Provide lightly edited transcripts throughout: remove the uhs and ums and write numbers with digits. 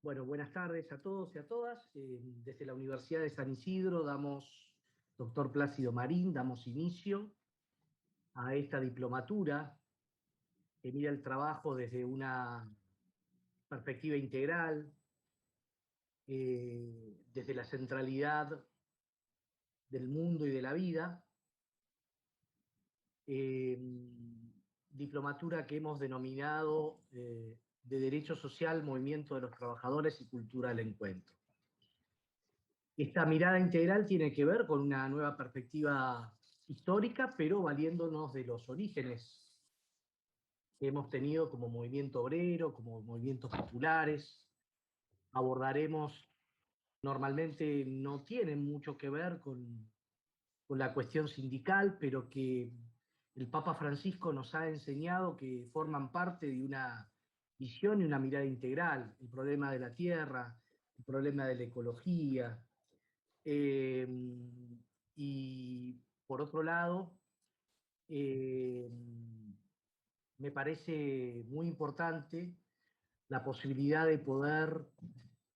Bueno, buenas tardes a todos y a todas. Desde la Universidad de San Isidro doctor Plácido Marín, damos inicio a esta diplomatura que mira el trabajo desde una perspectiva integral, desde la centralidad del mundo y de la vida. eh, Diplomatura que hemos denominado de Derecho Social, Movimiento de los Trabajadores y Cultura del Encuentro. Esta mirada integral tiene que ver con una nueva perspectiva histórica, pero valiéndonos de los orígenes que hemos tenido como movimiento obrero, como movimientos populares. Abordaremos, normalmente no tienen mucho que ver con la cuestión sindical, pero que el Papa Francisco nos ha enseñado que forman parte de una visión y una mirada integral: el problema de la tierra, el problema de la ecología. Eh, y por otro lado, eh, me parece muy importante la posibilidad de poder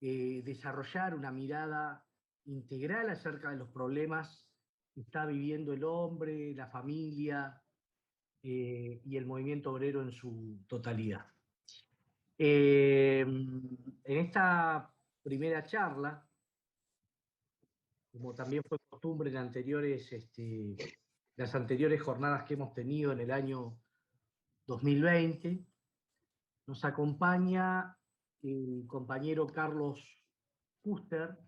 desarrollar una mirada integral acerca de los problemas que está viviendo el hombre, la familia y el movimiento obrero en su totalidad. En esta primera charla, como también fue costumbre en las anteriores jornadas que hemos tenido en el año 2020, nos acompaña el compañero Carlos Fuster.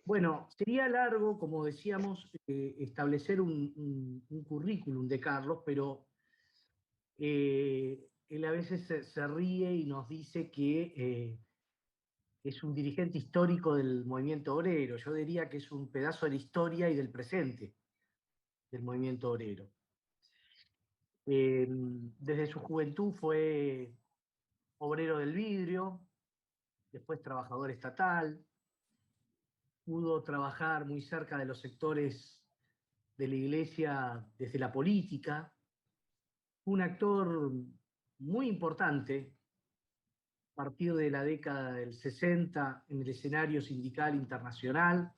Bueno, sería largo, como decíamos, establecer un currículum de Carlos, pero él a veces se ríe y nos dice que es un dirigente histórico del movimiento obrero. Yo diría que es un pedazo de la historia y del presente del movimiento obrero. Desde su juventud fue obrero del vidrio, después trabajador estatal, pudo trabajar muy cerca de los sectores de la iglesia desde la política, un actor muy importante a partir de la década del 60 en el escenario sindical internacional,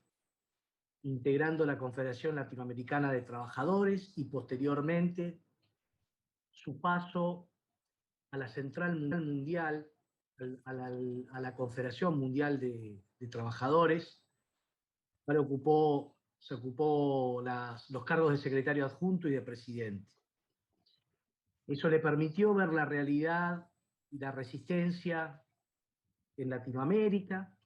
integrando la Confederación Latinoamericana de Trabajadores y posteriormente su paso a la Central Mundial, a la Confederación Mundial de Trabajadores. Ahora se ocupó los cargos de secretario adjunto y de presidente. Eso le permitió ver la realidad y la resistencia en Latinoamérica.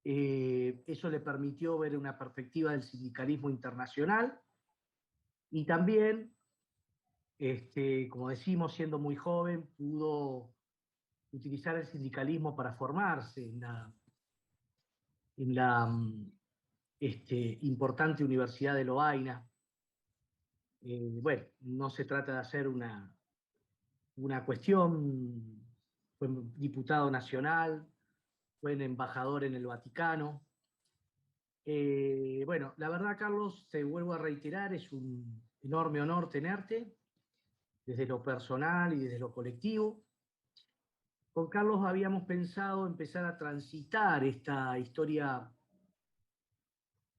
Eso le permitió ver una perspectiva del sindicalismo internacional y también, como decimos, siendo muy joven, pudo utilizar el sindicalismo para formarse en la importante Universidad de Lovaina. Bueno, no se trata de hacer una cuestión. Fue diputado nacional, fue embajador en el Vaticano. Bueno, la verdad, Carlos, te vuelvo a reiterar, es un enorme honor tenerte, desde lo personal y desde lo colectivo. Con Carlos habíamos pensado empezar a transitar esta historia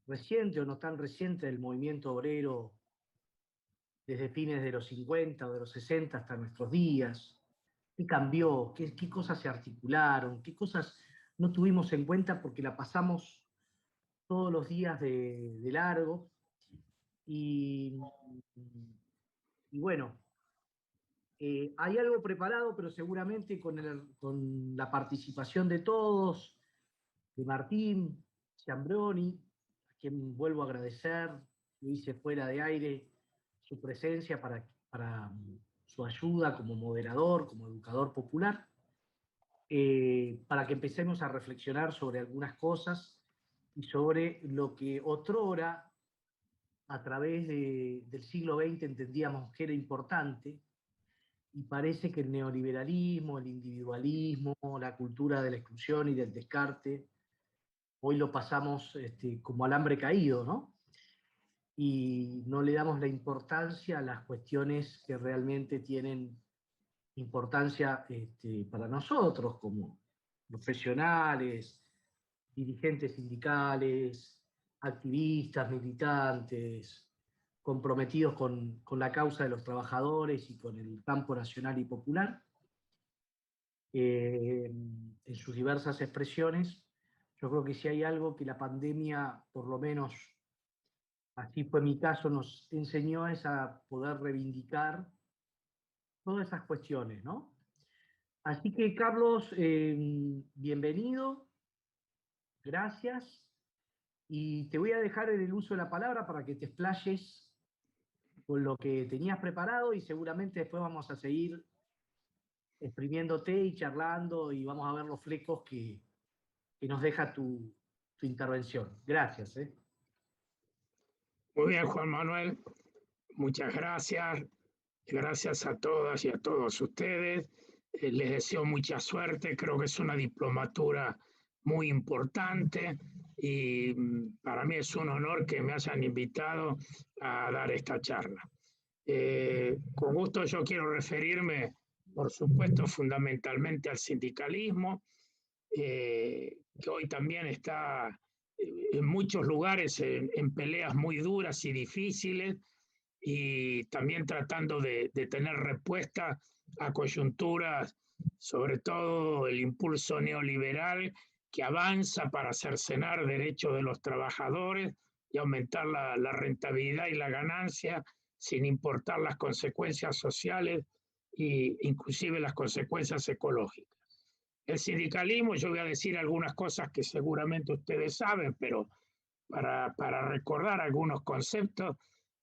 reciente o no tan reciente del movimiento obrero desde fines de los 50 o de los 60 hasta nuestros días. ¿Qué cambió? ¿Qué cosas se articularon? ¿Qué cosas no tuvimos en cuenta porque la pasamos todos los días de largo? Y, y bueno, hay algo preparado, pero seguramente con la participación de todos, de Martín, Ciambroni, a quien vuelvo a agradecer, lo hice fuera de aire, su presencia para su ayuda como moderador, como educador popular, para que empecemos a reflexionar sobre algunas cosas y sobre lo que otrora, a través del siglo XX, entendíamos que era importante, y parece que el neoliberalismo, el individualismo, la cultura de la exclusión y del descarte, hoy lo pasamos como alambre caído, ¿no? Y no le damos la importancia a las cuestiones que realmente tienen importancia para nosotros, como profesionales, dirigentes sindicales, activistas, militantes, comprometidos con la causa de los trabajadores y con el campo nacional y popular, en sus diversas expresiones. Yo creo que si hay algo que la pandemia, por lo menos así fue mi caso, nos enseñó es a poder reivindicar todas esas cuestiones, ¿no? Así que, Carlos, bienvenido, gracias, y te voy a dejar en el uso de la palabra para que te explayes con lo que tenías preparado y seguramente después vamos a seguir exprimiéndote y charlando y vamos a ver los flecos que nos deja tu intervención. Gracias. Muy bien, Juan Manuel, muchas gracias. Gracias a todas y a todos ustedes. Les deseo mucha suerte. Creo que es una diplomatura muy importante y para mí es un honor que me hayan invitado a dar esta charla. Con gusto yo quiero referirme, por supuesto, fundamentalmente al sindicalismo, que hoy también está en muchos lugares en peleas muy duras y difíciles, y también tratando de tener respuesta a coyunturas, sobre todo el impulso neoliberal que avanza para cercenar derechos de los trabajadores y aumentar la rentabilidad y la ganancia sin importar las consecuencias sociales e inclusive las consecuencias ecológicas. El sindicalismo, yo voy a decir algunas cosas que seguramente ustedes saben, pero para recordar algunos conceptos,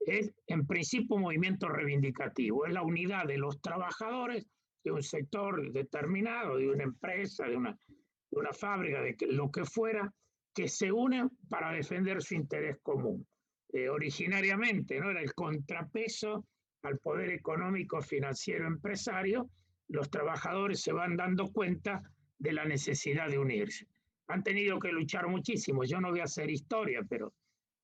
es en principio un movimiento reivindicativo, es la unidad de los trabajadores de un sector determinado, de una empresa, de una fábrica, de lo que fuera, que se unen para defender su interés común. Originariamente, ¿no?, era el contrapeso al poder económico, financiero, empresario. Los trabajadores se van dando cuenta de la necesidad de unirse. Han tenido que luchar muchísimo. Yo no voy a hacer historia, pero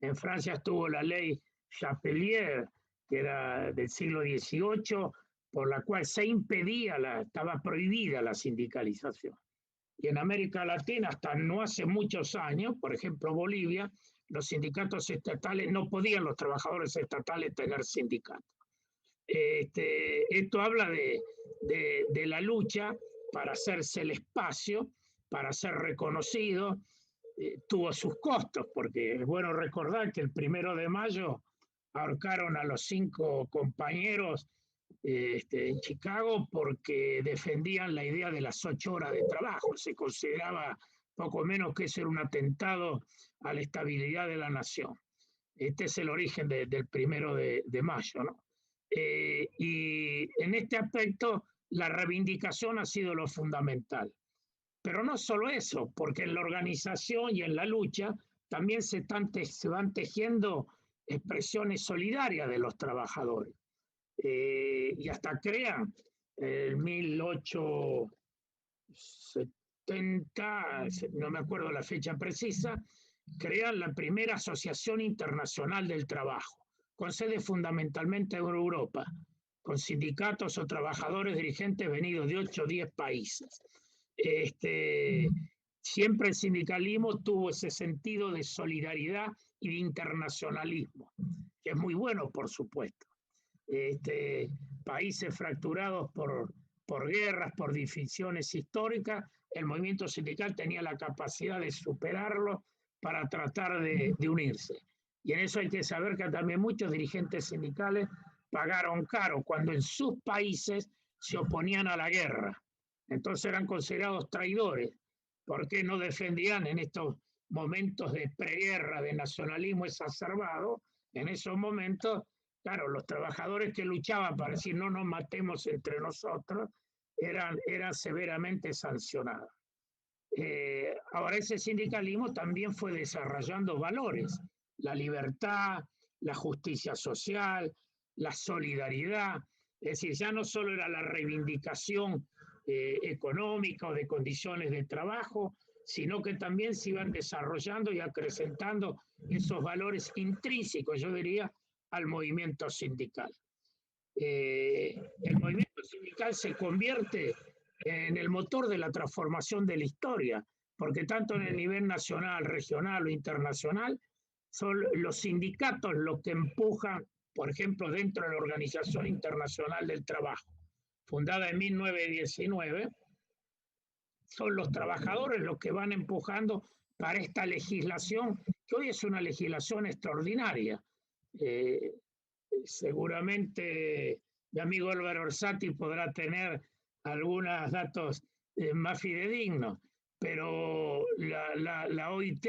en Francia estuvo la ley Chapelier, que era del siglo XVIII, por la cual se impedía, estaba prohibida la sindicalización. Y en América Latina, hasta no hace muchos años, por ejemplo Bolivia, los sindicatos estatales, no podían los trabajadores estatales tener sindicatos. Esto habla de la lucha para hacerse el espacio, para ser reconocido. Tuvo sus costos, porque es bueno recordar que el 1 de mayo ahorcaron a los 5 compañeros en Chicago porque defendían la idea de las 8 horas de trabajo. Se consideraba poco menos que ese era un atentado a la estabilidad de la nación. Este es el origen del 1 de mayo, ¿no? Y en este aspecto la reivindicación ha sido lo fundamental. Pero no solo eso, porque en la organización y en la lucha también se van tejiendo expresiones solidarias de los trabajadores. Y hasta crean en 1870, no me acuerdo la fecha precisa, crean la primera Asociación Internacional del Trabajo, con sede fundamentalmente en Europa, con sindicatos o trabajadores dirigentes venidos de 8 o 10 países. Siempre el sindicalismo tuvo ese sentido de solidaridad y de internacionalismo, que es muy bueno, por supuesto. Países fracturados por guerras, por divisiones históricas, el movimiento sindical tenía la capacidad de superarlo para tratar de unirse. Y en eso hay que saber que también muchos dirigentes sindicales pagaron caro cuando en sus países se oponían a la guerra. Entonces eran considerados traidores, porque no defendían en estos momentos de preguerra, de nacionalismo exacerbado. En esos momentos, claro, los trabajadores que luchaban para decir no nos matemos entre nosotros eran severamente sancionados. Ahora ese sindicalismo también fue desarrollando valores, la libertad, la justicia social, la solidaridad. Es decir, ya no solo era la reivindicación económica o de condiciones de trabajo, sino que también se iban desarrollando y acrecentando esos valores intrínsecos, yo diría, al movimiento sindical. El movimiento sindical se convierte en el motor de la transformación de la historia, porque tanto en el nivel nacional, regional o internacional, son los sindicatos los que empujan, por ejemplo, dentro de la Organización Internacional del Trabajo, fundada en 1919, son los trabajadores los que van empujando para esta legislación, que hoy es una legislación extraordinaria. Seguramente mi amigo Álvaro Orsatti podrá tener algunos datos más fidedignos, pero la OIT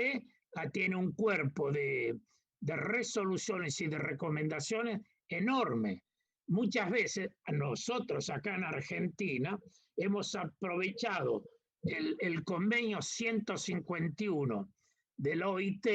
tiene un cuerpo de resoluciones y de recomendaciones enorme. Muchas veces nosotros acá en Argentina hemos aprovechado el convenio 151 de la OIT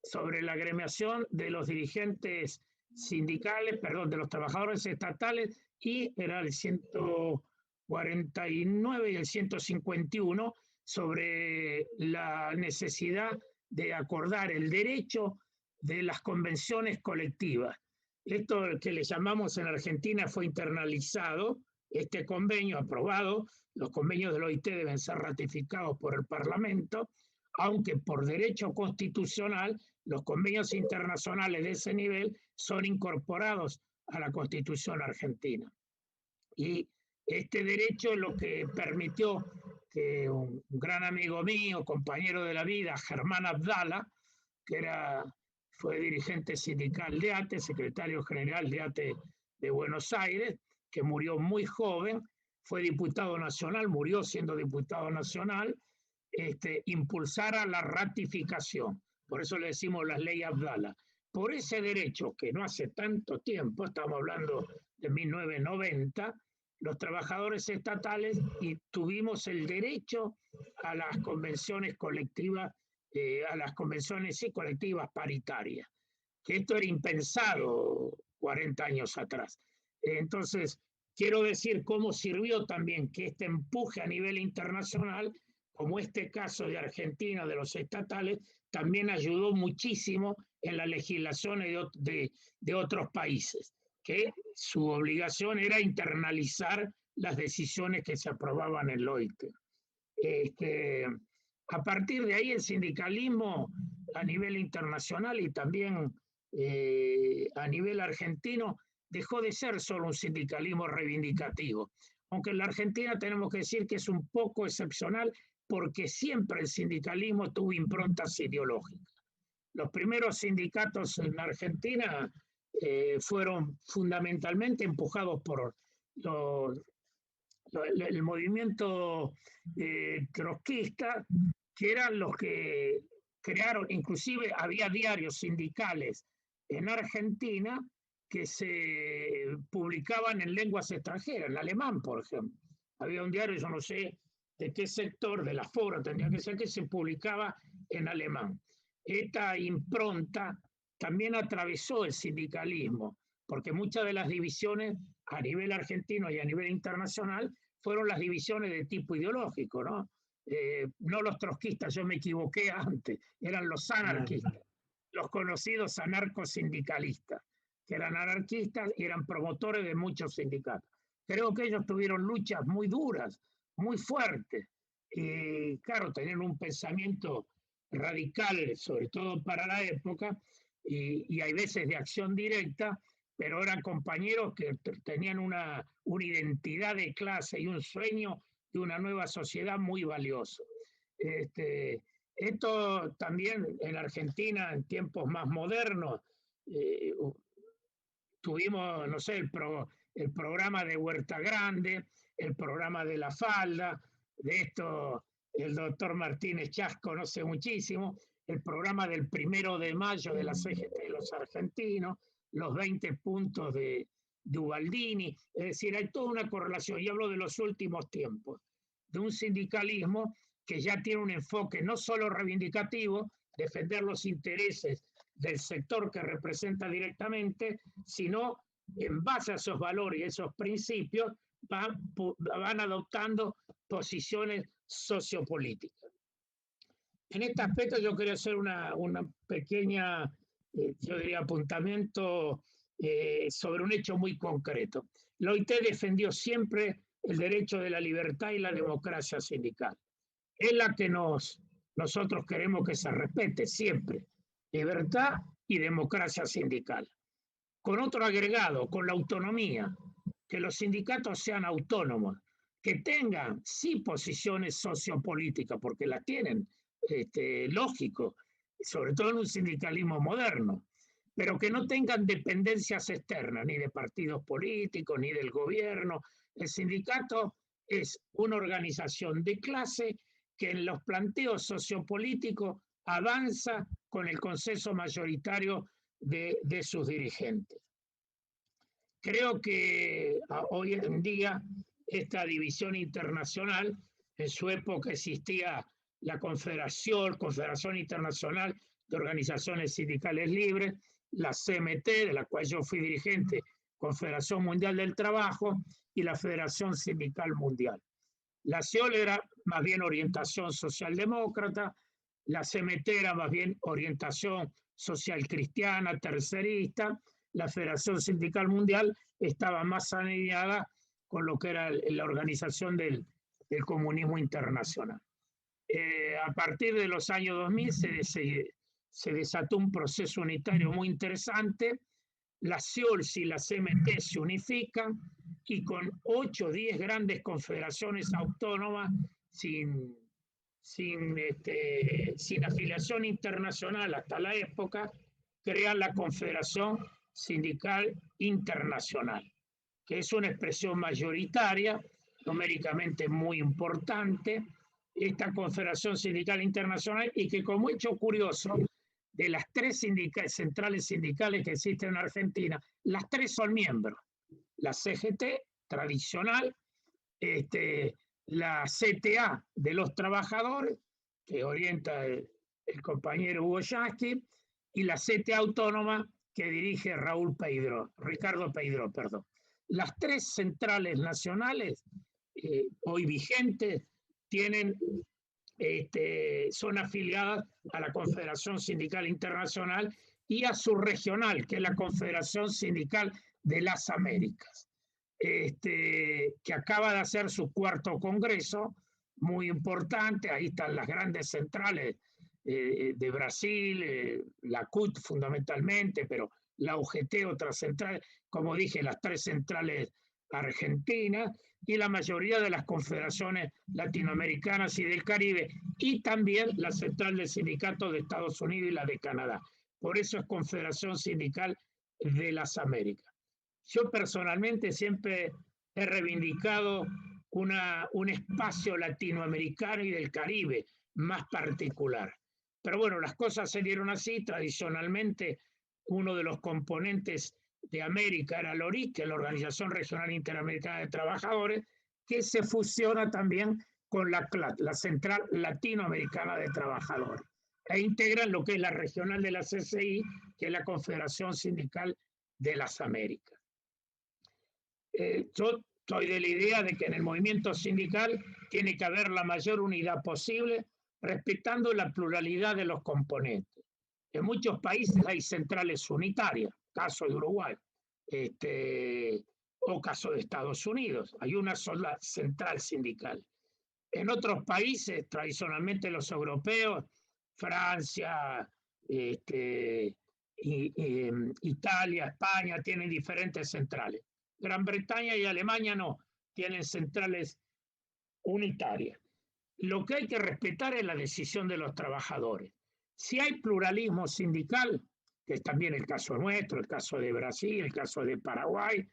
sobre la agremiación de los dirigentes sindicales, perdón, de los trabajadores estatales, y era el 149 y el 151 sobre la necesidad de acordar el derecho de las convenciones colectivas. Esto que le llamamos en Argentina fue internalizado, este convenio aprobado, los convenios de la OIT deben ser ratificados por el Parlamento, aunque por derecho constitucional los convenios internacionales de ese nivel son incorporados a la Constitución argentina. Y este derecho es lo que permitió que un gran amigo mío, compañero de la vida, Germán Abdala, que fue dirigente sindical de ATE, secretario general de ATE de Buenos Aires, que murió muy joven, fue diputado nacional, murió siendo diputado nacional, impulsara la ratificación. Por eso le decimos la ley Abdala. Por ese derecho, que no hace tanto tiempo, estamos hablando de 1990, los trabajadores estatales y tuvimos el derecho a las convenciones colectivas, a las convenciones sí, colectivas paritarias, que esto era impensado 40 años atrás. Entonces, quiero decir cómo sirvió también que este empuje a nivel internacional, como este caso de Argentina, de los estatales, también ayudó muchísimo en la legislación de otros países, que su obligación era internalizar las decisiones que se aprobaban en el OIT. A partir de ahí el sindicalismo a nivel internacional y también a nivel argentino dejó de ser solo un sindicalismo reivindicativo. Aunque en la Argentina tenemos que decir que es un poco excepcional porque siempre el sindicalismo tuvo improntas ideológicas. Los primeros sindicatos en Argentina fueron fundamentalmente empujados por el movimiento trotskista, que eran los que crearon, inclusive había diarios sindicales en Argentina que se publicaban en lenguas extranjeras, en alemán, por ejemplo. Había un diario, yo no sé de qué sector, de la Fora, tendría que ser, que se publicaba en alemán. Esta impronta también atravesó el sindicalismo, porque muchas de las divisiones a nivel argentino y a nivel internacional fueron las divisiones de tipo ideológico, ¿no? No los trotskistas, yo me equivoqué antes, eran los anarquistas, los conocidos anarcosindicalistas, que eran anarquistas y eran promotores de muchos sindicatos. Creo que ellos tuvieron luchas muy duras, muy fuertes, y claro, tenían un pensamiento radical, sobre todo para la época, y hay veces de acción directa, pero eran compañeros que tenían una identidad de clase y un sueño de una nueva sociedad muy valioso. Esto también en Argentina, en tiempos más modernos, tuvimos, no sé, el programa de Huerta Grande, el programa de La Falda, de esto el doctor Martínez Chas conoce muchísimo, el programa del 1 de mayo de la CGT de los argentinos, los 20 puntos de Ubaldini, es decir, hay toda una correlación, y hablo de los últimos tiempos, de un sindicalismo que ya tiene un enfoque no solo reivindicativo, defender los intereses del sector que representa directamente, sino en base a esos valores y esos principios van adoptando posiciones sociopolíticas. En este aspecto yo quería hacer una pequeña, yo diría, apuntamiento sobre un hecho muy concreto. La OIT defendió siempre el derecho de la libertad y la democracia sindical. Es la que nosotros queremos que se respete siempre, libertad y democracia sindical. Con otro agregado, con la autonomía, que los sindicatos sean autónomos, que tengan sí posiciones sociopolíticas, porque las tienen, lógico, sobre todo en un sindicalismo moderno, pero que no tengan dependencias externas, ni de partidos políticos, ni del gobierno. El sindicato es una organización de clase que en los planteos sociopolíticos avanza con el consenso mayoritario de sus dirigentes. Creo que hoy en día esta división internacional, en su época existía la Confederación Internacional de Organizaciones Sindicales Libres, la CMT, de la cual yo fui dirigente, Confederación Mundial del Trabajo, y la Federación Sindical Mundial. La CIOL era más bien orientación socialdemócrata, la CMT era más bien orientación social cristiana, tercerista, la Federación Sindical Mundial estaba más alineada con lo que era la organización del comunismo internacional. A partir de los años 2000 se desató un proceso unitario muy interesante. Las CIOLS y la CMT se unifican y con 8 o 10 grandes confederaciones autónomas sin afiliación internacional hasta la época, crean la Confederación Sindical Internacional, que es una expresión mayoritaria, numéricamente muy importante, esta Confederación Sindical Internacional, y que como hecho curioso, de las 3 centrales sindicales que existen en Argentina, las 3 son miembros. La CGT tradicional, la CTA de los trabajadores, que orienta el compañero Hugo Yasky, y la CTA autónoma que dirige Ricardo Peidró. Las 3 centrales nacionales hoy vigentes son afiliadas a la Confederación Sindical Internacional y a su regional, que es la Confederación Sindical de las Américas, que acaba de hacer su 4º congreso, muy importante. Ahí están las grandes centrales de Brasil, la CUT fundamentalmente, pero la UGT, otra central, como dije, las 3 centrales argentinas y la mayoría de las confederaciones latinoamericanas y del Caribe, y también la central del sindicato de Estados Unidos y la de Canadá. Por eso es Confederación Sindical de las Américas. Yo personalmente siempre he reivindicado un espacio latinoamericano y del Caribe más particular. Pero bueno, las cosas se dieron así. Tradicionalmente, uno de los componentes de América era la ORIC, que es la Organización Regional Interamericana de Trabajadores, que se fusiona también con la Central Latinoamericana de Trabajadores, e integran lo que es la regional de la CCI, que es la Confederación Sindical de las Américas. Yo soy de la idea de que en el movimiento sindical tiene que haber la mayor unidad posible, respetando la pluralidad de los componentes. En muchos países hay centrales unitarias, caso de Uruguay, o caso de Estados Unidos, hay una sola central sindical. En otros países, tradicionalmente los europeos, Francia, Italia, España, tienen diferentes centrales. Gran Bretaña y Alemania no, tienen centrales unitarias. Lo que hay que respetar es la decisión de los trabajadores. Si hay pluralismo sindical, que es también el caso nuestro, el caso de Brasil, el caso de Paraguay,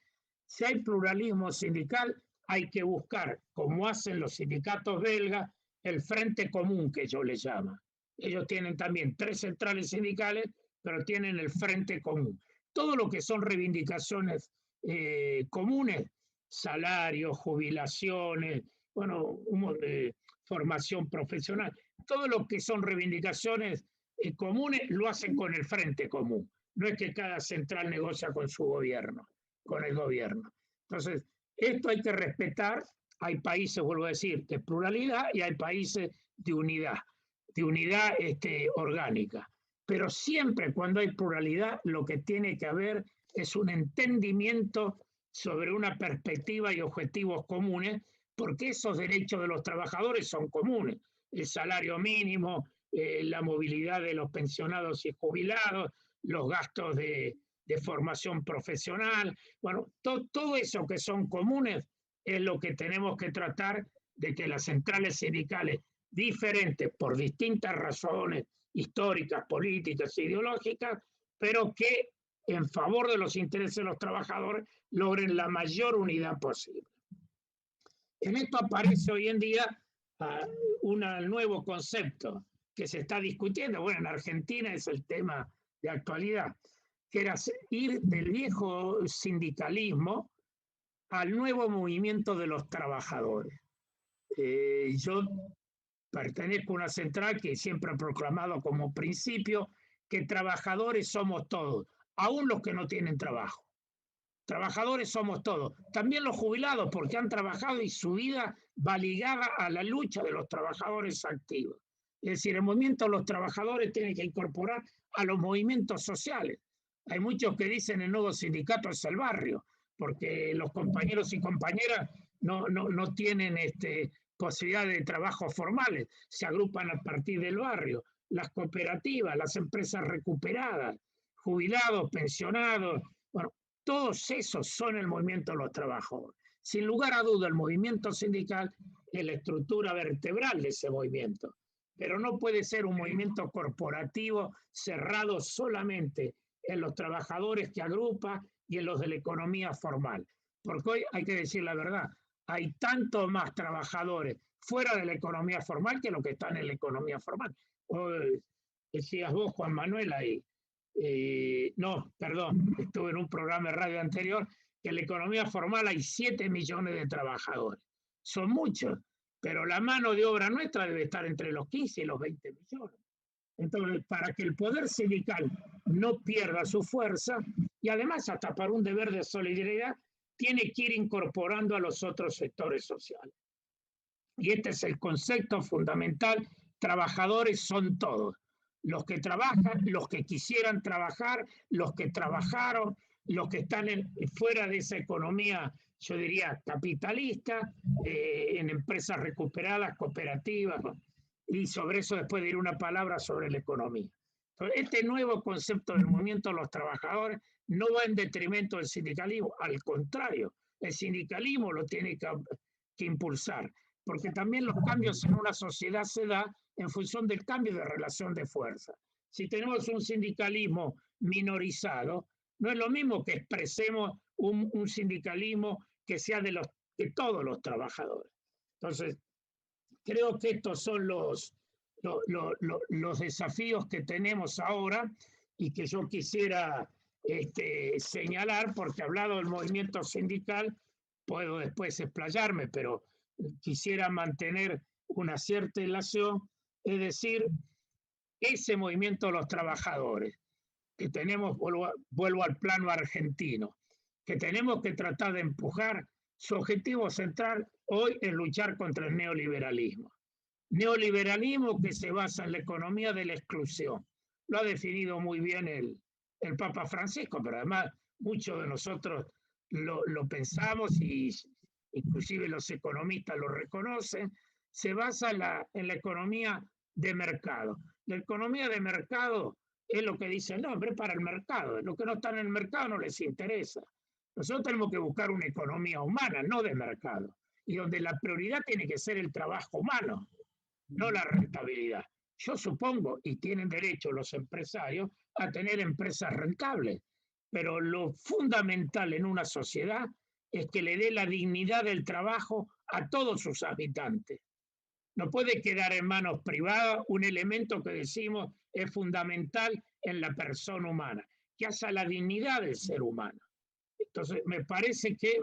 si hay pluralismo sindical, hay que buscar, como hacen los sindicatos belgas, el frente común, que ellos le llaman. Ellos tienen también 3 centrales sindicales, pero tienen el frente común. Todo lo que son reivindicaciones comunes, salarios, jubilaciones, bueno, formación profesional, todo lo que son reivindicaciones comunes lo hacen con el frente común. No es que cada central negocia con su gobierno, con el gobierno. Entonces, esto hay que respetar. Hay países, vuelvo a decir, de pluralidad y hay países de unidad orgánica. Pero siempre cuando hay pluralidad, lo que tiene que haber es un entendimiento sobre una perspectiva y objetivos comunes porque esos derechos de los trabajadores son comunes. El salario mínimo, la movilidad de los pensionados y jubilados, los gastos de formación profesional, bueno, todo eso que son comunes es lo que tenemos que tratar de que las centrales sindicales diferentes por distintas razones históricas, políticas, ideológicas, pero que en favor de los intereses de los trabajadores logren la mayor unidad posible. En esto aparece hoy en día un nuevo concepto que se está discutiendo. Bueno, en Argentina es el tema de actualidad, que era ir del viejo sindicalismo al nuevo movimiento de los trabajadores. Yo pertenezco a una central que siempre ha proclamado como principio que trabajadores somos todos, aún los que no tienen trabajo. Trabajadores somos todos, también los jubilados, porque han trabajado y su vida va ligada a la lucha de los trabajadores activos. Es decir, el movimiento de los trabajadores tiene que incorporar a los movimientos sociales. Hay muchos que dicen el nuevo sindicato es el barrio, porque los compañeros y compañeras no tienen posibilidad de trabajos formales, se agrupan a partir del barrio. Las cooperativas, las empresas recuperadas, jubilados, pensionados, bueno, todos esos son el movimiento de los trabajadores. Sin lugar a duda, el movimiento sindical es la estructura vertebral de ese movimiento, pero no puede ser un movimiento corporativo cerrado solamente en los trabajadores que agrupa y en los de la economía formal. Porque hoy hay que decir la verdad, hay tanto más trabajadores fuera de la economía formal que los que están en la economía formal. Hoy decías vos, Juan Manuel, ahí. No, perdón, estuve en un programa de radio anterior que en la economía formal hay 7 millones de trabajadores. Son muchos, pero la mano de obra nuestra debe estar entre los 15 y los 20 millones. Entonces, para que el poder sindical no pierda su fuerza, y además hasta para un deber de solidaridad, tiene que ir incorporando a los otros sectores sociales. Y este es el concepto fundamental, trabajadores son todos. Los que trabajan, los que quisieran trabajar, los que trabajaron, los que están fuera de esa economía, yo diría, capitalista, en empresas recuperadas, cooperativas, ¿no? Y sobre eso después diré una palabra sobre la economía. Entonces, este nuevo concepto del movimiento de los trabajadores no va en detrimento del sindicalismo, al contrario, el sindicalismo lo tiene que impulsar, porque también los cambios en una sociedad se dan en función del cambio de relación de fuerza. Si tenemos un sindicalismo minorizado, no es lo mismo que expresemos un sindicalismo que sea de todos los trabajadores. Entonces, creo que estos son los desafíos que tenemos ahora y que yo quisiera señalar, porque he hablado del movimiento sindical, puedo después explayarme, pero quisiera mantener una cierta relación, es decir, ese movimiento de los trabajadores que tenemos, vuelvo al plano argentino, que tenemos que tratar de empujar, su objetivo central hoy es luchar contra el neoliberalismo. Neoliberalismo que se basa en la economía de la exclusión. Lo ha definido muy bien el Papa Francisco, pero además muchos de nosotros lo pensamos y inclusive los economistas lo reconocen, se basa en la economía de mercado. La economía de mercado es lo que dice el nombre, para el mercado. Lo que no está en el mercado no les interesa. Nosotros tenemos que buscar una economía humana, no de mercado, y donde la prioridad tiene que ser el trabajo humano, no la rentabilidad. Yo supongo, y tienen derecho los empresarios, a tener empresas rentables, pero lo fundamental en una sociedad es que le dé la dignidad del trabajo a todos sus habitantes. No puede quedar en manos privadas un elemento que decimos es fundamental en la persona humana, que hace la dignidad del ser humano. Entonces, me parece que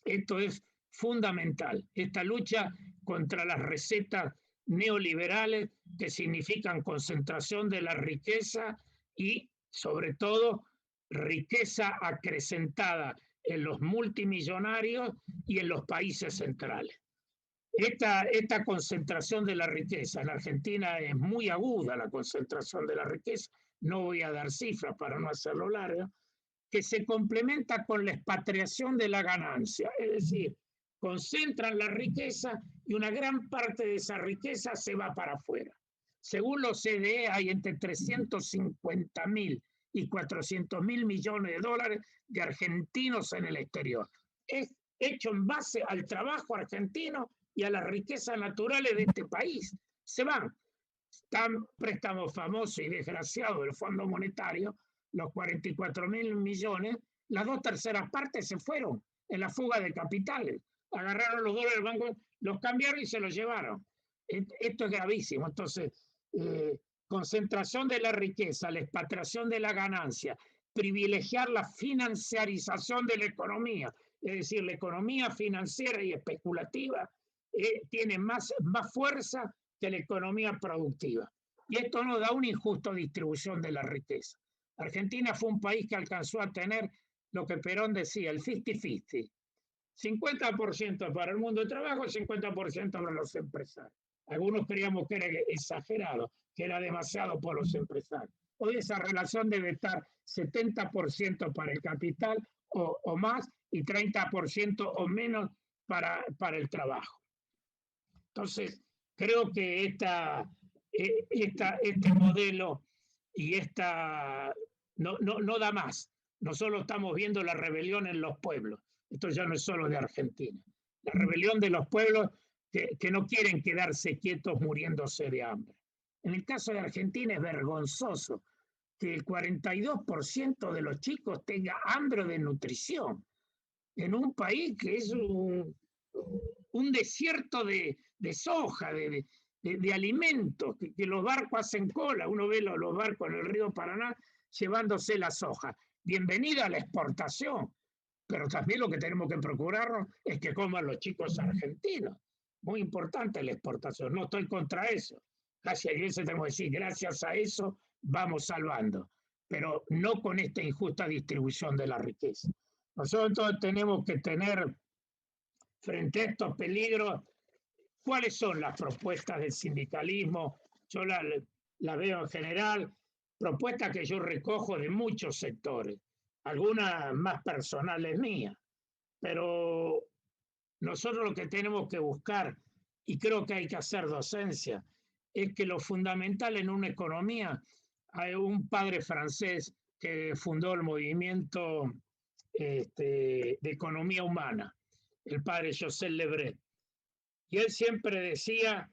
esto es fundamental, esta lucha contra las recetas neoliberales que significan concentración de la riqueza y, sobre todo, riqueza acrecentada en los multimillonarios y en los países centrales. Esta concentración de la riqueza en Argentina es muy aguda, la concentración de la riqueza, no voy a dar cifras para no hacerlo largo, que se complementa con la expatriación de la ganancia, es decir, concentran la riqueza y una gran parte de esa riqueza se va para afuera. Según los CDE, hay entre 350.000 y 400.000 millones de dólares de argentinos en el exterior. Es hecho en base al trabajo argentino y a las riquezas naturales de este país. Se van. Tan préstamos famosos y desgraciados del Fondo Monetario, los 44.000 millones, las 2/3 partes se fueron en la fuga de capitales. Agarraron los dólares del banco, los cambiaron y se los llevaron. Esto es gravísimo. Entonces, concentración de la riqueza, la expatriación de la ganancia, privilegiar la financiarización de la economía, es decir, la economía financiera y especulativa tiene más fuerza que la economía productiva. Y esto nos da una injusta distribución de la riqueza. Argentina fue un país que alcanzó a tener lo que Perón decía, el 50-50. 50% para el mundo del trabajo, 50% para los empresarios. Algunos creíamos que era exagerado, que era demasiado por los empresarios. Hoy esa relación debe estar 70% para el capital o más y 30% o menos para el trabajo. Entonces, creo que este modelo y no da más. Nosotros estamos viendo la rebelión en los pueblos. Esto ya no es solo de Argentina. La rebelión de los pueblos que no quieren quedarse quietos muriéndose de hambre. En el caso de Argentina es vergonzoso que el 42% de los chicos tenga hambre de nutrición en un país que es un desierto de soja, de alimentos, que los barcos hacen cola. Uno ve los barcos en el río Paraná llevándose la soja. Bienvenida a la exportación, pero también lo que tenemos que procurarnos es que coman los chicos argentinos. Muy importante la exportación, no estoy contra eso. Casi a veces tenemos que decir, gracias a eso vamos salvando, pero no con esta injusta distribución de la riqueza. Nosotros tenemos que tener frente a estos peligros, ¿cuáles son las propuestas del sindicalismo? Yo la veo en general, propuestas que yo recojo de muchos sectores, algunas más personales mías, pero nosotros lo que tenemos que buscar, y creo que hay que hacer docencia, es que lo fundamental en una economía, hay un padre francés que fundó el movimiento de economía humana, el padre José Lebret, y él siempre decía,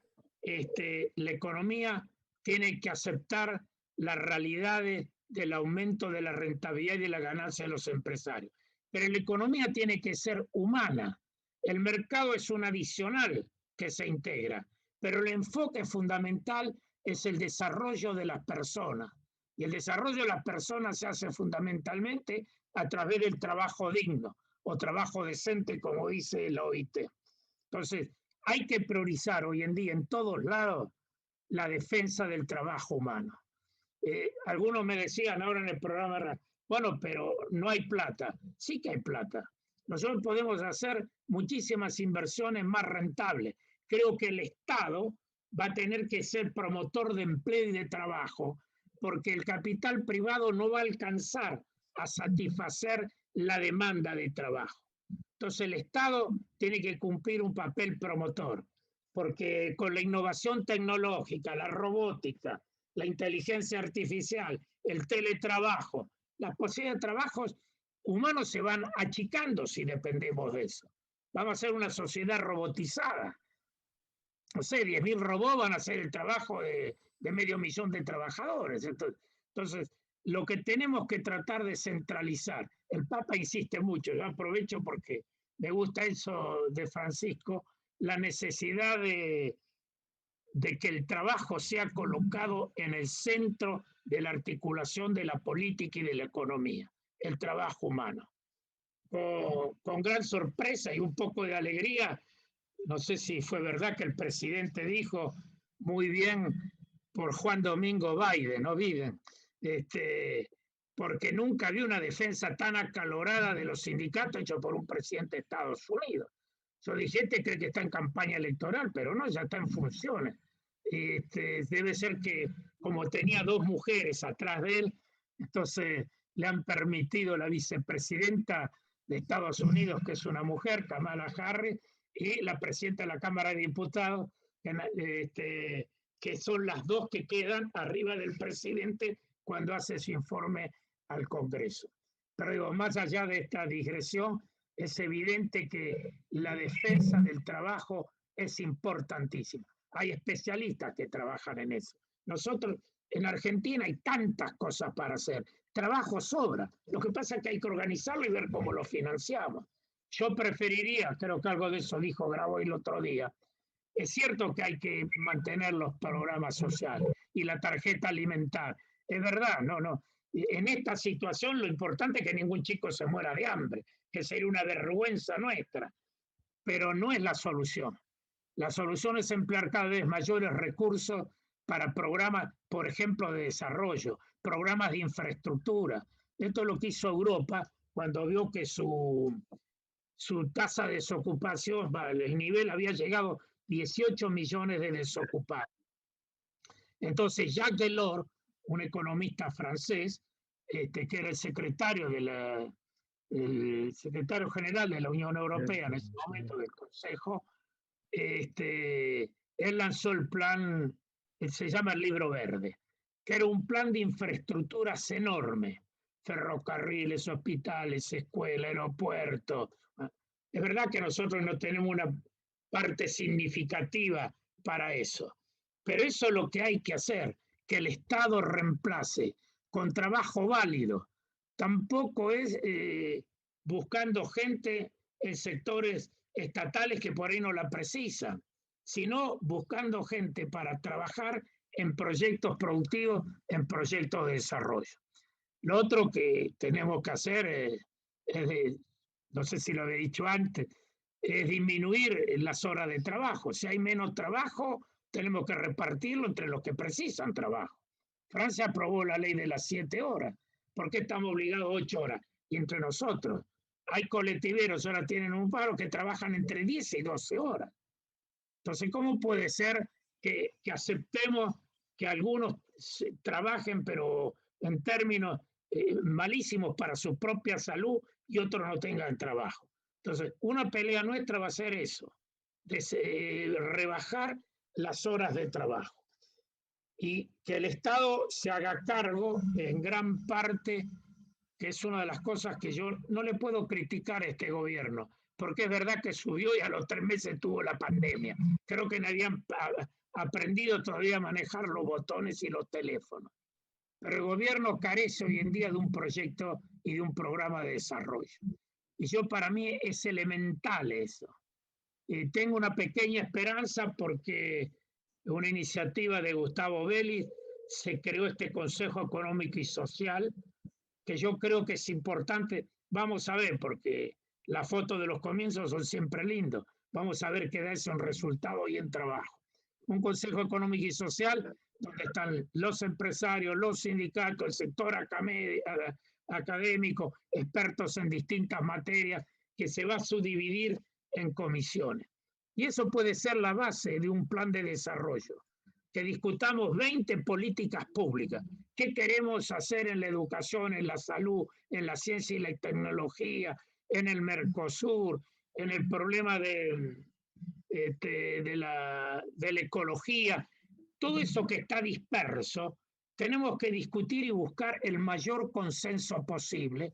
la economía tiene que aceptar las realidades del aumento de la rentabilidad y de la ganancia de los empresarios, pero la economía tiene que ser humana. El mercado es un adicional que se integra, pero el enfoque fundamental es el desarrollo de las personas. Y el desarrollo de las personas se hace fundamentalmente a través del trabajo digno o trabajo decente, como dice la OIT. Entonces, hay que priorizar hoy en día en todos lados la defensa del trabajo humano. Algunos me decían ahora en el programa, bueno, pero no hay plata. Sí que hay plata. Nosotros podemos hacer muchísimas inversiones más rentables. Creo que el Estado va a tener que ser promotor de empleo y de trabajo, porque el capital privado no va a alcanzar a satisfacer la demanda de trabajo. Entonces el Estado tiene que cumplir un papel promotor, porque con la innovación tecnológica, la robótica, la inteligencia artificial, el teletrabajo, las posibilidades de trabajos humanos se van achicando si dependemos de eso. Vamos a ser una sociedad robotizada. No sé, 10.000 robots van a hacer el trabajo de 500.000 de trabajadores. Entonces, lo que tenemos que tratar de centralizar, el Papa insiste mucho, yo aprovecho porque me gusta eso de Francisco, la necesidad de que el trabajo sea colocado en el centro de la articulación de la política y de la economía, el trabajo humano. Con gran sorpresa y un poco de alegría, no sé si fue verdad que el presidente dijo muy bien por Juan Domingo Biden, ¿no? Biden, porque nunca había una defensa tan acalorada de los sindicatos hecho por un presidente de Estados Unidos. Yo dije, cree que está en campaña electoral, pero no, ya está en funciones. Debe ser que como tenía 2 mujeres atrás de él, entonces le han permitido la vicepresidenta de Estados Unidos, que es una mujer, Kamala Harris, y la presidenta de la Cámara de Diputados, que son las dos que quedan arriba del presidente cuando hace su informe al Congreso. Pero digo, más allá de esta digresión, es evidente que la defensa del trabajo es importantísima. Hay especialistas que trabajan en eso. Nosotros en Argentina hay tantas cosas para hacer. Trabajo sobra. Lo que pasa es que hay que organizarlo y ver cómo lo financiamos. Yo preferiría, creo que algo de eso dijo Grabois el otro día, es cierto que hay que mantener los programas sociales y la tarjeta alimentar. Es verdad, no. En esta situación lo importante es que ningún chico se muera de hambre, que sería una vergüenza nuestra, pero no es la solución. La solución es emplear cada vez mayores recursos para programas, por ejemplo, de desarrollo, programas de infraestructura. Esto es lo que hizo Europa cuando vio que su tasa de desocupación, el nivel había llegado 18 millones de desocupados. Entonces, Jacques Delors, un economista francés, que era el secretario general de la Unión Europea en ese momento, del Consejo, él lanzó el plan, se llama el Libro Verde, que era un plan de infraestructuras enorme, ferrocarriles, hospitales, escuelas, aeropuertos. Es verdad que nosotros no tenemos una parte significativa para eso, pero eso es lo que hay que hacer, que el Estado reemplace con trabajo válido. Tampoco es buscando gente en sectores estatales que por ahí no la precisan, sino buscando gente para trabajar en proyectos productivos, en proyectos de desarrollo. Lo otro que tenemos que hacer no sé si lo había dicho antes, es disminuir las horas de trabajo. Si hay menos trabajo, tenemos que repartirlo entre los que precisan trabajo. Francia aprobó la ley de las 7 horas. ¿Por qué estamos obligados a 8 horas? Y entre nosotros, hay colectiveros, ahora tienen un paro que trabajan entre 10 y 12 horas. Entonces, ¿cómo puede ser que aceptemos que algunos trabajen, pero en términos malísimos para su propia salud y otros no tengan trabajo? Entonces, una pelea nuestra va a ser eso, rebajar las horas de trabajo y que el Estado se haga cargo en gran parte, que es una de las cosas que yo no le puedo criticar a este gobierno, porque es verdad que subió y a los 3 meses tuvo la pandemia. Creo que no habían aprendido todavía a manejar los botones y los teléfonos. Pero el gobierno carece hoy en día de un proyecto y de un programa de desarrollo. Y para mí es elemental eso. Tengo una pequeña esperanza porque una iniciativa de Gustavo Vélez se creó este Consejo Económico y Social, que yo creo que es importante. Vamos a ver, porque las fotos de los comienzos son siempre lindos. Vamos a ver qué da eso en resultado y en trabajo. Un Consejo Económico y Social donde están los empresarios, los sindicatos, el sector académico, expertos en distintas materias, que se va a subdividir en comisiones. Y eso puede ser la base de un plan de desarrollo, que discutamos 20 políticas públicas. ¿Qué queremos hacer en la educación, en la salud, en la ciencia y la tecnología, en el Mercosur, en el problema de la ecología? Todo eso que está disperso, tenemos que discutir y buscar el mayor consenso posible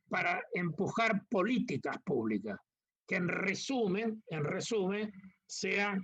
para empujar políticas públicas, que en resumen, sea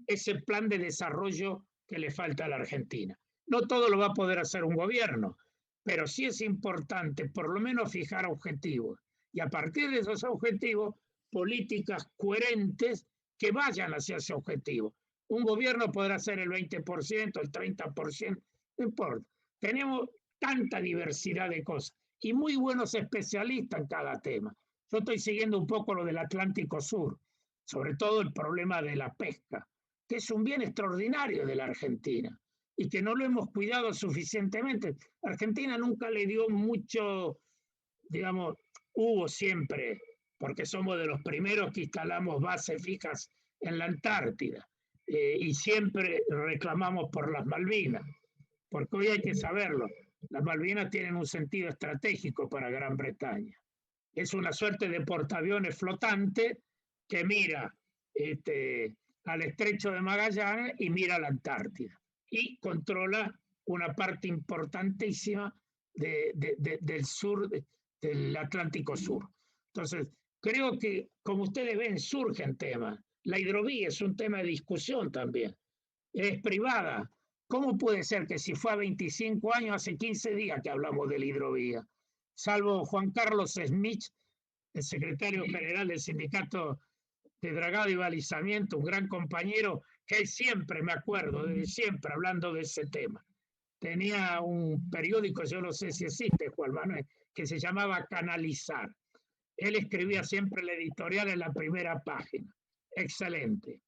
ese plan de desarrollo que le falta a la Argentina. No todo lo va a poder hacer un gobierno, pero sí es importante por lo menos fijar objetivos y a partir de esos objetivos, políticas coherentes que vayan hacia ese objetivo. Un gobierno podrá hacer el 20%, el 30%, no importa. Tenemos tanta diversidad de cosas y muy buenos especialistas en cada tema. Yo estoy siguiendo un poco lo del Atlántico Sur, sobre todo el problema de la pesca, que es un bien extraordinario de la Argentina y que no lo hemos cuidado suficientemente. Argentina nunca le dio mucho, digamos, hubo siempre, porque somos de los primeros que instalamos bases fijas en la Antártida. Y siempre reclamamos por las Malvinas, porque hoy hay que saberlo, las Malvinas tienen un sentido estratégico para Gran Bretaña. Es una suerte de portaaviones flotante que mira al estrecho de Magallanes y mira la Antártida. Y controla una parte importantísima del sur, del Atlántico Sur. Entonces, creo que, como ustedes ven, surgen temas. La hidrovía es un tema de discusión también. Es privada. ¿Cómo puede ser que si fue a 25 años, hace 15 días que hablamos de la hidrovía? Salvo Juan Carlos Smith, el secretario general del Sindicato de Dragado y Balizamiento, un gran compañero, que siempre, me acuerdo, desde siempre hablando de ese tema. Tenía un periódico, yo no sé si existe, Juan Manuel, que se llamaba Canalizar. Él escribía siempre el editorial en la primera página. Excelente.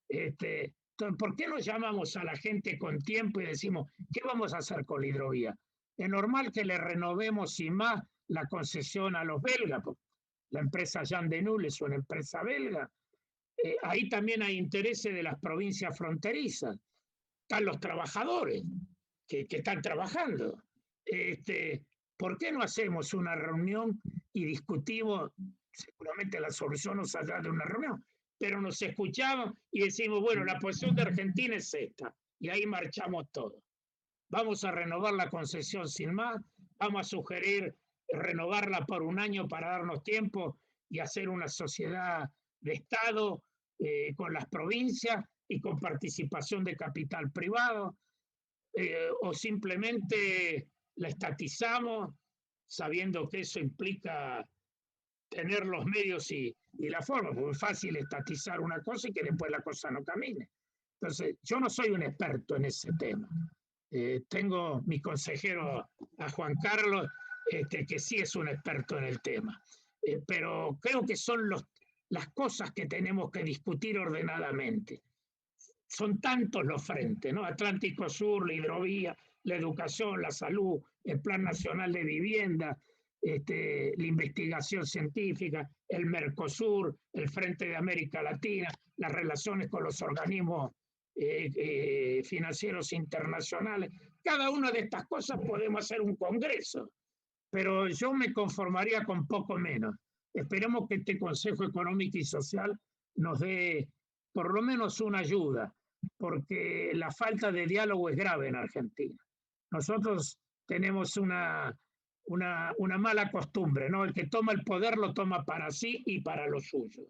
Entonces, ¿por qué no llamamos a la gente con tiempo y decimos, ¿qué vamos a hacer con la hidrovía? Es normal que le renovemos sin más la concesión a los belgas, la empresa Jean de Null es una empresa belga. Ahí también hay intereses de las provincias fronterizas. Están los trabajadores que están trabajando. ¿Por qué no hacemos una reunión y discutimos? Seguramente la solución no saldrá de una reunión, pero nos escuchamos y decimos, bueno, la posición de Argentina es esta, y ahí marchamos todos. Vamos a renovar la concesión sin más, vamos a sugerir renovarla por un año para darnos tiempo y hacer una sociedad de Estado con las provincias y con participación de capital privado, o simplemente la estatizamos sabiendo que eso implica tener los medios y la forma, porque es fácil estatizar una cosa y que después la cosa no camine. Entonces, yo no soy un experto en ese tema. Tengo mi consejero a Juan Carlos, que sí es un experto en el tema. Pero creo que son las cosas que tenemos que discutir ordenadamente. Son tantos los frentes, ¿no? Atlántico Sur, la hidrovía, la educación, la salud, el Plan Nacional de Vivienda, la investigación científica, el Mercosur, el Frente de América Latina, las relaciones con los organismos financieros internacionales. Cada una de estas cosas podemos hacer un congreso, pero yo me conformaría con poco menos. Esperemos que este Consejo Económico y Social nos dé por lo menos una ayuda, porque la falta de diálogo es grave en Argentina. Nosotros tenemos una mala costumbre, ¿no? El que toma el poder lo toma para sí y para lo suyo.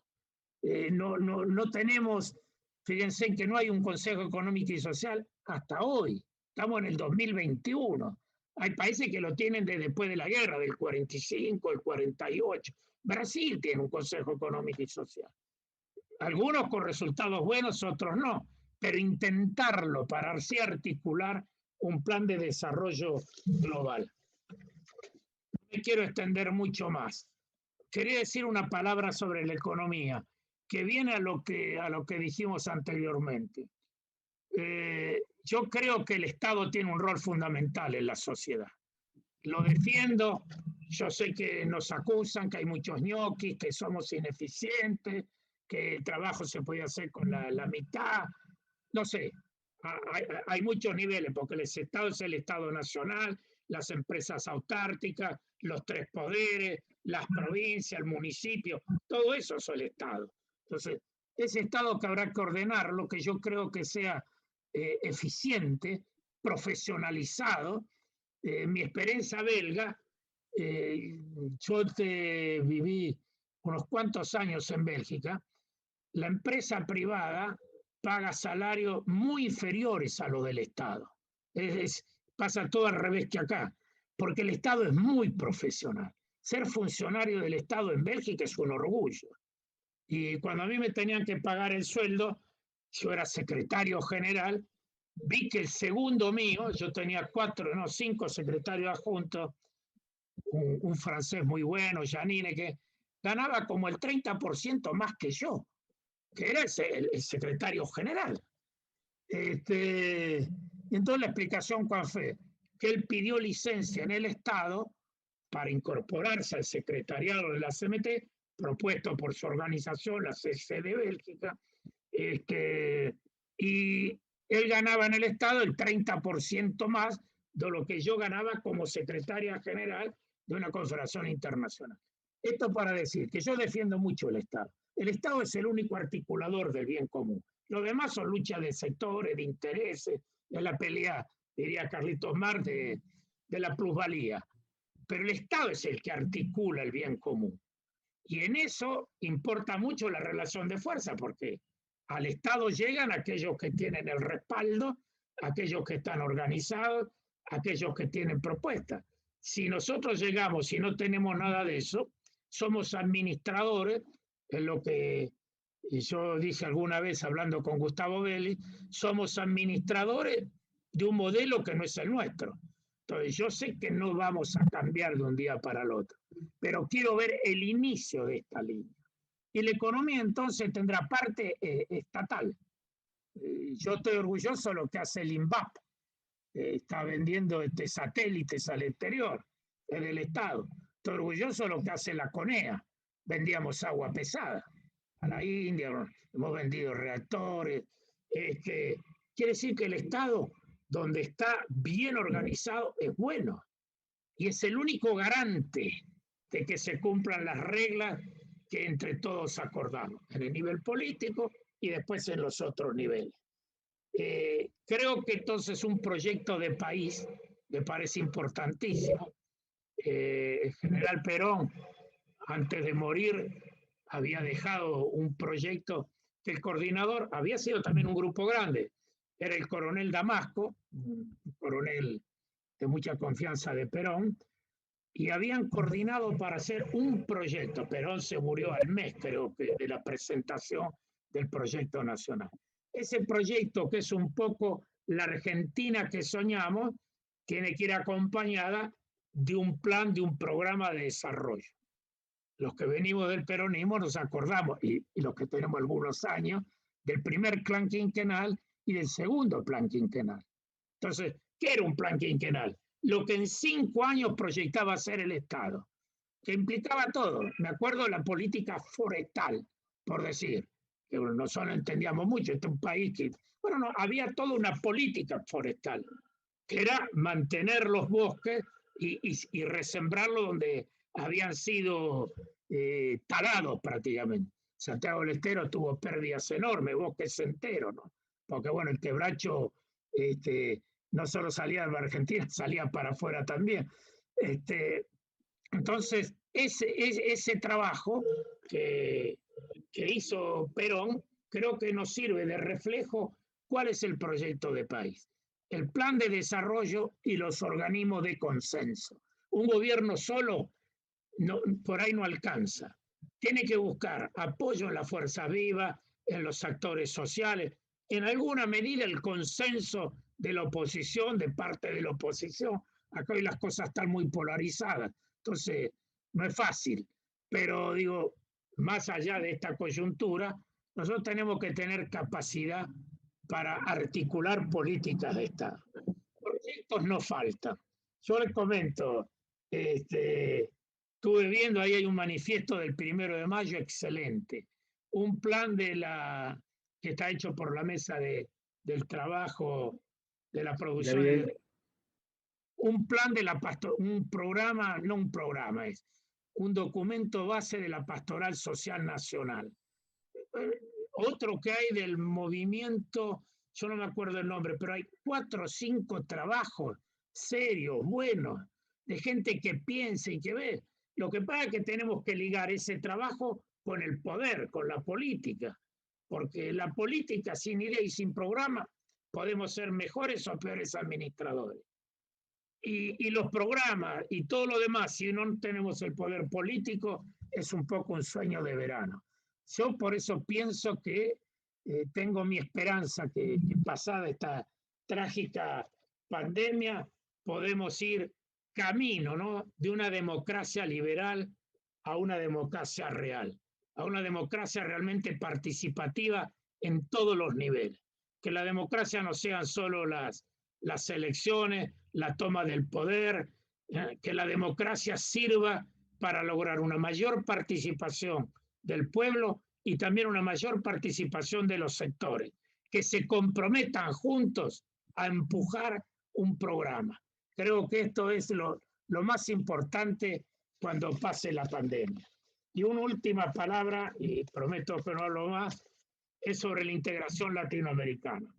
No tenemos, fíjense que no hay un Consejo Económico y Social hasta hoy. Estamos en el 2021. Hay países que lo tienen desde después de la guerra, del 45, el 48. Brasil tiene un Consejo Económico y Social. Algunos con resultados buenos, otros no. Pero intentarlo para así articular un plan de desarrollo global. No me quiero extender mucho más. Quería decir una palabra sobre la economía, que viene a lo que dijimos anteriormente. Yo creo que el Estado tiene un rol fundamental en la sociedad. Lo defiendo, yo sé que nos acusan, que hay muchos ñoquis, que somos ineficientes, que el trabajo se puede hacer con la mitad, no sé, hay muchos niveles, porque el Estado es el Estado nacional, las empresas autárquicas, los tres poderes, las provincias, el municipio, todo eso es el Estado. Entonces, ese Estado que habrá que ordenar, lo que yo creo que sea eficiente, profesionalizado. Mi experiencia belga, yo viví unos cuantos años en Bélgica, la empresa privada paga salarios muy inferiores a los del Estado. Pasa todo al revés que acá, porque el Estado es muy profesional. Ser funcionario del Estado en Bélgica es un orgullo. Y cuando a mí me tenían que pagar el sueldo, yo era secretario general, vi que el segundo mío, yo tenía 5 secretarios adjuntos, un francés muy bueno, Janine, que ganaba como el 30% más que yo, que era el secretario general. Entonces la explicación cuál fue, que él pidió licencia en el Estado para incorporarse al secretariado de la CMT, propuesto por su organización, la CC de Bélgica, y él ganaba en el Estado el 30% más de lo que yo ganaba como secretaria general de una confederación internacional. Esto para decir que yo defiendo mucho el Estado, El Estado es el único articulador del bien común. Lo demás son luchas de sectores, de intereses, de la pelea, diría Carlitos Marx, de la plusvalía. Pero el Estado es el que articula el bien común. Y en eso importa mucho la relación de fuerza, porque al Estado llegan aquellos que tienen el respaldo, aquellos que están organizados, aquellos que tienen propuestas. Si nosotros llegamos y no tenemos nada de eso, somos administradores, es lo que yo dije alguna vez hablando con Gustavo Belli, somos administradores de un modelo que no es el nuestro. Entonces yo sé que no vamos a cambiar de un día para el otro, pero quiero ver el inicio de esta línea. Y la economía entonces tendrá parte estatal. Yo estoy orgulloso de lo que hace el INVAP. Está vendiendo satélites al exterior, es del Estado. Estoy orgulloso de lo que hace la CONEA. Vendíamos agua pesada a la India, hemos vendido reactores. Quiere decir que el Estado, donde está bien organizado, es bueno. Y es el único garante de que se cumplan las reglas que entre todos acordamos, en el nivel político y después en los otros niveles. Creo que entonces un proyecto de país me parece importantísimo. El general Perón, antes de morir, había dejado un proyecto que el coordinador había sido también un grupo grande. Era el coronel Damasco, un coronel de mucha confianza de Perón, y habían coordinado para hacer un proyecto. Perón se murió al mes, creo que, de la presentación del proyecto nacional. Ese proyecto, que es un poco la Argentina que soñamos, tiene que ir acompañada de un plan, de un programa de desarrollo. Los que venimos del peronismo nos acordamos, y los que tenemos algunos años, del primer plan quinquenal y del segundo plan quinquenal. Entonces, ¿qué era un plan quinquenal? Lo que en 5 años proyectaba ser el Estado, que implicaba todo. Me acuerdo de la política forestal, por decir, que nosotros entendíamos mucho, este es un país que, bueno, no, había toda una política forestal, que era mantener los bosques y resembrarlos donde habían sido talados prácticamente. Santiago del Estero tuvo pérdidas enormes, bosques enteros, ¿no? Porque bueno, el quebracho no solo salía de Argentina, salía para afuera también. Entonces, ese trabajo que hizo Perón, creo que nos sirve de reflejo cuál es el proyecto de país. El plan de desarrollo y los organismos de consenso. Un gobierno solo por ahí no alcanza. Tiene que buscar apoyo en la fuerza viva, en los actores sociales, en alguna medida el consenso de la oposición, de parte de la oposición. Acá hoy las cosas están muy polarizadas, entonces no es fácil, pero digo, más allá de esta coyuntura, nosotros tenemos que tener capacidad para articular políticas de Estado. Proyectos no faltan. Yo les comento, estuve viendo, ahí hay un manifiesto del 1 de mayo excelente, un plan que está hecho por la mesa del trabajo, de la producción, un plan de un programa, no un programa, es un documento base de la Pastoral Social Nacional. Otro que hay del movimiento, yo no me acuerdo el nombre, pero hay 4 o 5 trabajos serios, buenos, de gente que piensa y que ve. Lo que pasa es que tenemos que ligar ese trabajo con el poder, con la política, porque la política sin idea y sin programa podemos ser mejores o peores administradores. Y los programas y todo lo demás, si no tenemos el poder político, es un poco un sueño de verano. Yo por eso pienso que tengo mi esperanza que pasada esta trágica pandemia podemos ir camino, ¿no?, de una democracia liberal a una democracia real, a una democracia realmente participativa en todos los niveles. Que la democracia no sean solo las elecciones, la toma del poder, que la democracia sirva para lograr una mayor participación del pueblo y también una mayor participación de los sectores, que se comprometan juntos a empujar un programa. Creo que esto es lo más importante cuando pase la pandemia. Y una última palabra, y prometo que no hablo más, es sobre la integración latinoamericana.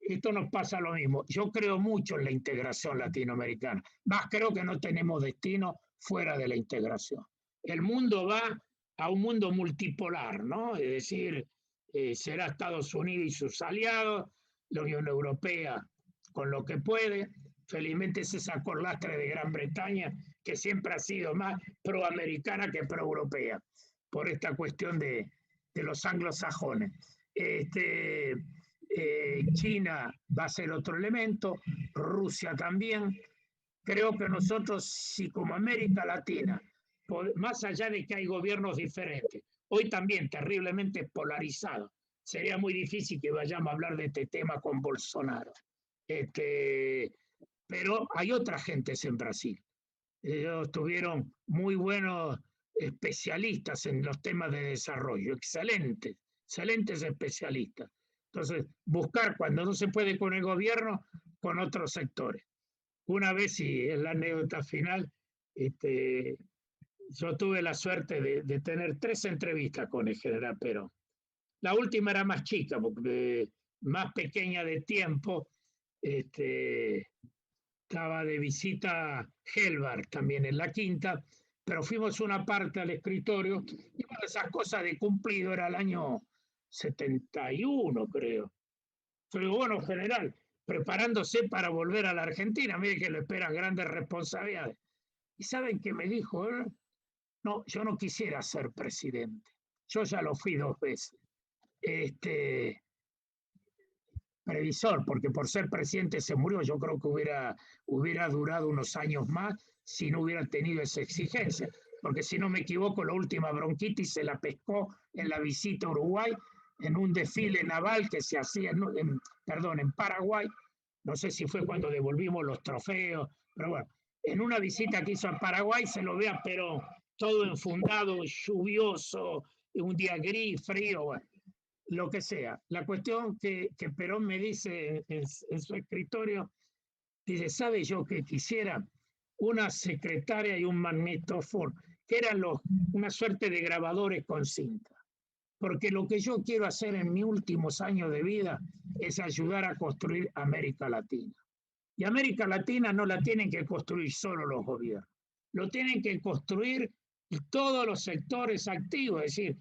Esto nos pasa lo mismo. Yo creo mucho en la integración latinoamericana. Más creo que no tenemos destino fuera de la integración. El mundo va a un mundo multipolar, ¿no? Es decir, será Estados Unidos y sus aliados, la Unión Europea con lo que puede. Felizmente se sacó el lastre de Gran Bretaña, que siempre ha sido más proamericana que proeuropea, por esta cuestión de los anglosajones. China va a ser otro elemento, Rusia también. Creo que nosotros, si como América Latina, más allá de que hay gobiernos diferentes, hoy también terriblemente polarizados, sería muy difícil que vayamos a hablar de este tema con Bolsonaro. Pero hay otras gentes en Brasil. Ellos tuvieron muy buenos especialistas en los temas de desarrollo, excelentes especialistas. Entonces, buscar cuando no se puede con el gobierno, con otros sectores. Una vez, y es la anécdota final, yo tuve la suerte de tener 3 entrevistas con el general Perón. La última era más chica, porque más pequeña de tiempo. Estaba de visita Helvar también en la quinta, pero fuimos una parte al escritorio y bueno, esas cosas de cumplido era el año 71, creo. Pero bueno, general, preparándose para volver a la Argentina, mire que le esperan grandes responsabilidades. ¿Y saben qué me dijo? No, yo no quisiera ser presidente. Yo ya lo fui 2 veces. Previsor, porque por ser presidente se murió, yo creo que hubiera durado unos años más si no hubiera tenido esa exigencia, porque si no me equivoco, la última bronquitis se la pescó en la visita a Uruguay, en un desfile naval que se hacía en Paraguay, no sé si fue cuando devolvimos los trofeos, pero bueno, en una visita que hizo a Paraguay se lo ve a Perón, todo enfundado, lluvioso, un día gris, frío, bueno, lo que sea. La cuestión que Perón me dice en su escritorio, dice, ¿sabe yo que quisiera una secretaria y un magnetófono, que eran una suerte de grabadores con cinta? Porque lo que yo quiero hacer en mis últimos años de vida es ayudar a construir América Latina. Y América Latina no la tienen que construir solo los gobiernos, lo tienen que construir todos los sectores activos, es decir,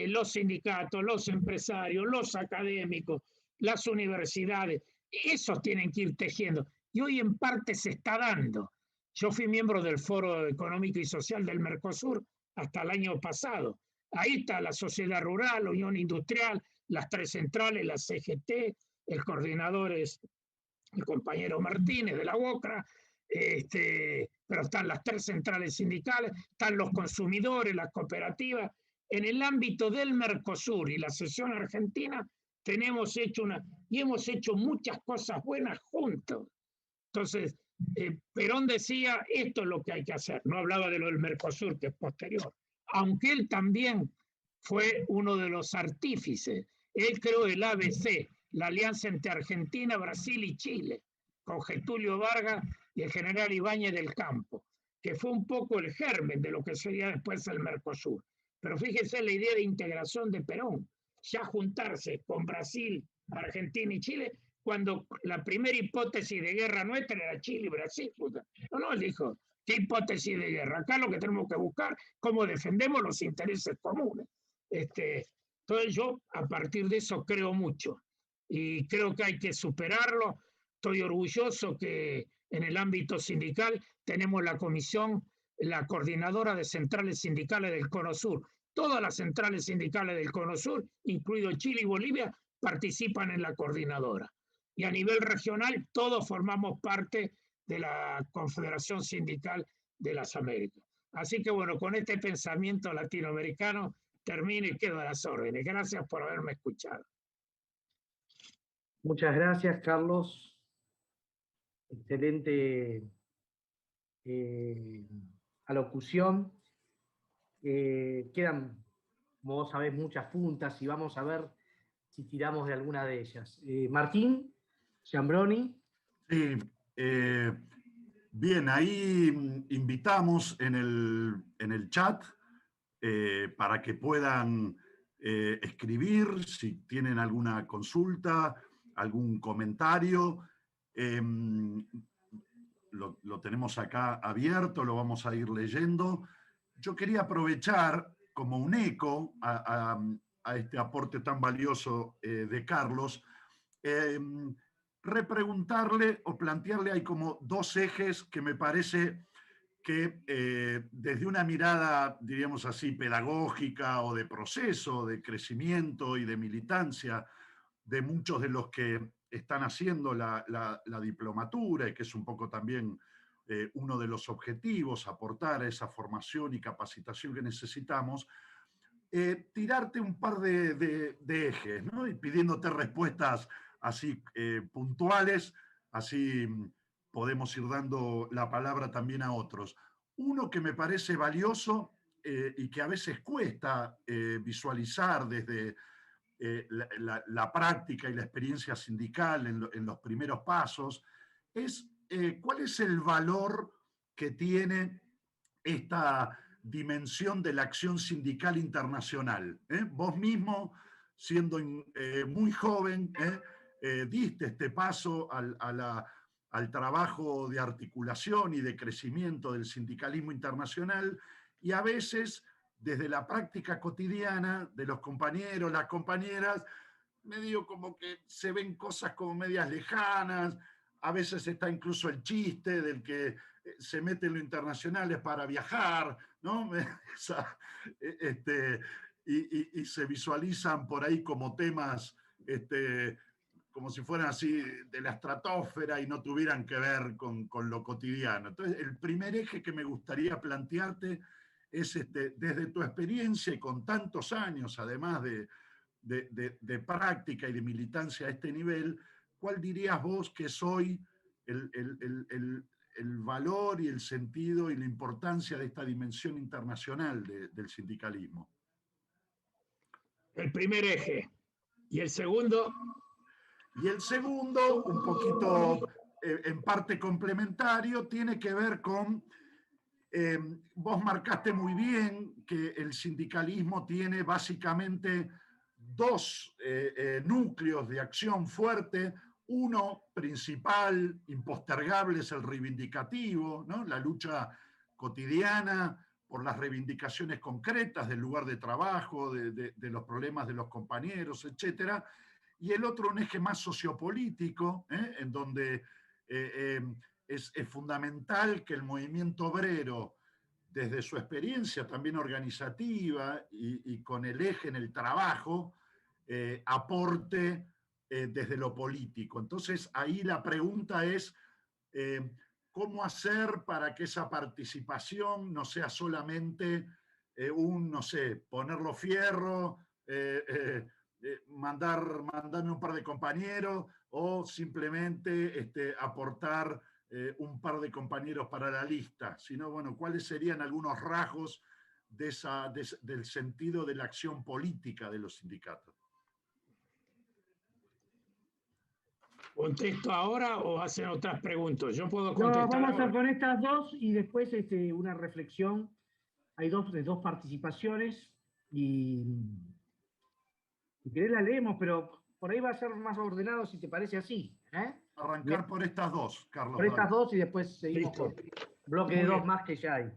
los sindicatos, los empresarios, los académicos, las universidades, esos tienen que ir tejiendo. Y hoy en parte se está dando. Yo fui miembro del Foro Económico y Social del Mercosur hasta el año pasado. Ahí está la sociedad rural, la Unión Industrial, las 3 centrales, la CGT, el coordinador es el compañero Martínez de la UOCRA, pero están las 3 centrales sindicales, están los consumidores, las cooperativas. En el ámbito del Mercosur y la sesión argentina hemos hecho muchas cosas buenas juntos. Entonces, Perón decía, esto es lo que hay que hacer. No hablaba de lo del Mercosur, que es posterior. Aunque él también fue uno de los artífices. Él creó el ABC, la alianza entre Argentina, Brasil y Chile, con Getúlio Vargas y el general Ibáñez del Campo, que fue un poco el germen de lo que sería después el Mercosur. Pero fíjese la idea de integración de Perón, ya juntarse con Brasil, Argentina y Chile, cuando la primera hipótesis de guerra nuestra era Chile y Brasil. No, él dijo, ¿qué hipótesis de guerra? Acá lo que tenemos que buscar, cómo defendemos los intereses comunes. Entonces yo a partir de eso creo mucho y creo que hay que superarlo. Estoy orgulloso que en el ámbito sindical tenemos la comisión, la coordinadora de centrales sindicales del Cono Sur. Todas las centrales sindicales del Cono Sur, incluido Chile y Bolivia, participan en la coordinadora. Y a nivel regional, todos formamos parte de la Confederación Sindical de las Américas. Así que bueno, con este pensamiento latinoamericano termino y quedo a las órdenes. Gracias por haberme escuchado. Muchas gracias, Carlos. Excelente alocución. Quedan, como vos sabés, muchas puntas y vamos a ver si tiramos de alguna de ellas. Martín Giambroni. Sí, bien, ahí invitamos en el chat para que puedan escribir si tienen alguna consulta, algún comentario. Lo tenemos acá abierto, lo vamos a ir leyendo. Yo quería aprovechar como un eco a este aporte tan valioso de Carlos, repreguntarle o plantearle, hay como dos ejes que me parece que desde una mirada, diríamos así, pedagógica o de proceso, de crecimiento y de militancia de muchos de los que están haciendo la diplomatura, y que es un poco también uno de los objetivos, aportar a esa formación y capacitación que necesitamos, tirarte un par de ejes, ¿no? Y pidiéndote respuestas así puntuales, así podemos ir dando la palabra también a otros. Uno que me parece valioso y que a veces cuesta visualizar desde la práctica y la experiencia sindical en los primeros pasos, es cuál es el valor que tiene esta dimensión de la acción sindical internacional. Vos mismo, siendo muy joven, diste este paso al trabajo de articulación y de crecimiento del sindicalismo internacional, y a veces desde la práctica cotidiana de los compañeros, las compañeras, medio como que se ven cosas como medias lejanas, a veces está incluso el chiste del que se mete en lo internacional es para viajar, ¿no? Y se visualizan por ahí como temas como si fueran así de la estratosfera y no tuvieran que ver con lo cotidiano. Entonces, el primer eje que me gustaría plantearte es desde tu experiencia y con tantos años, además de práctica y de militancia a este nivel, ¿cuál dirías vos que es hoy el valor y el sentido y la importancia de esta dimensión internacional del sindicalismo? El primer eje. ¿Y el segundo? Y el segundo, un poquito en parte complementario, tiene que ver con, vos marcaste muy bien que el sindicalismo tiene básicamente dos núcleos de acción fuerte. Uno principal, impostergable, es el reivindicativo, ¿no? La lucha cotidiana por las reivindicaciones concretas del lugar de trabajo, de los problemas de los compañeros, etcétera. Y el otro, un eje más sociopolítico, en donde es fundamental que el movimiento obrero, desde su experiencia también organizativa y con el eje en el trabajo, aporte desde lo político. Entonces, ahí la pregunta es, ¿cómo hacer para que esa participación no sea solamente no sé, ponerlo fierro, mandarme un par de compañeros o simplemente aportar un par de compañeros para la lista, sino, bueno, cuáles serían algunos rasgos del sentido de la acción política de los sindicatos. ¿Contesto ahora o hacen otras preguntas? Yo puedo contestar. No, vamos a con estas dos y después una reflexión. Hay dos participaciones y si querés la leemos, pero por ahí va a ser más ordenado si te parece así. Arrancar por estas dos, Carlos. Por estas dos y después seguimos con bloque de dos más que ya hay.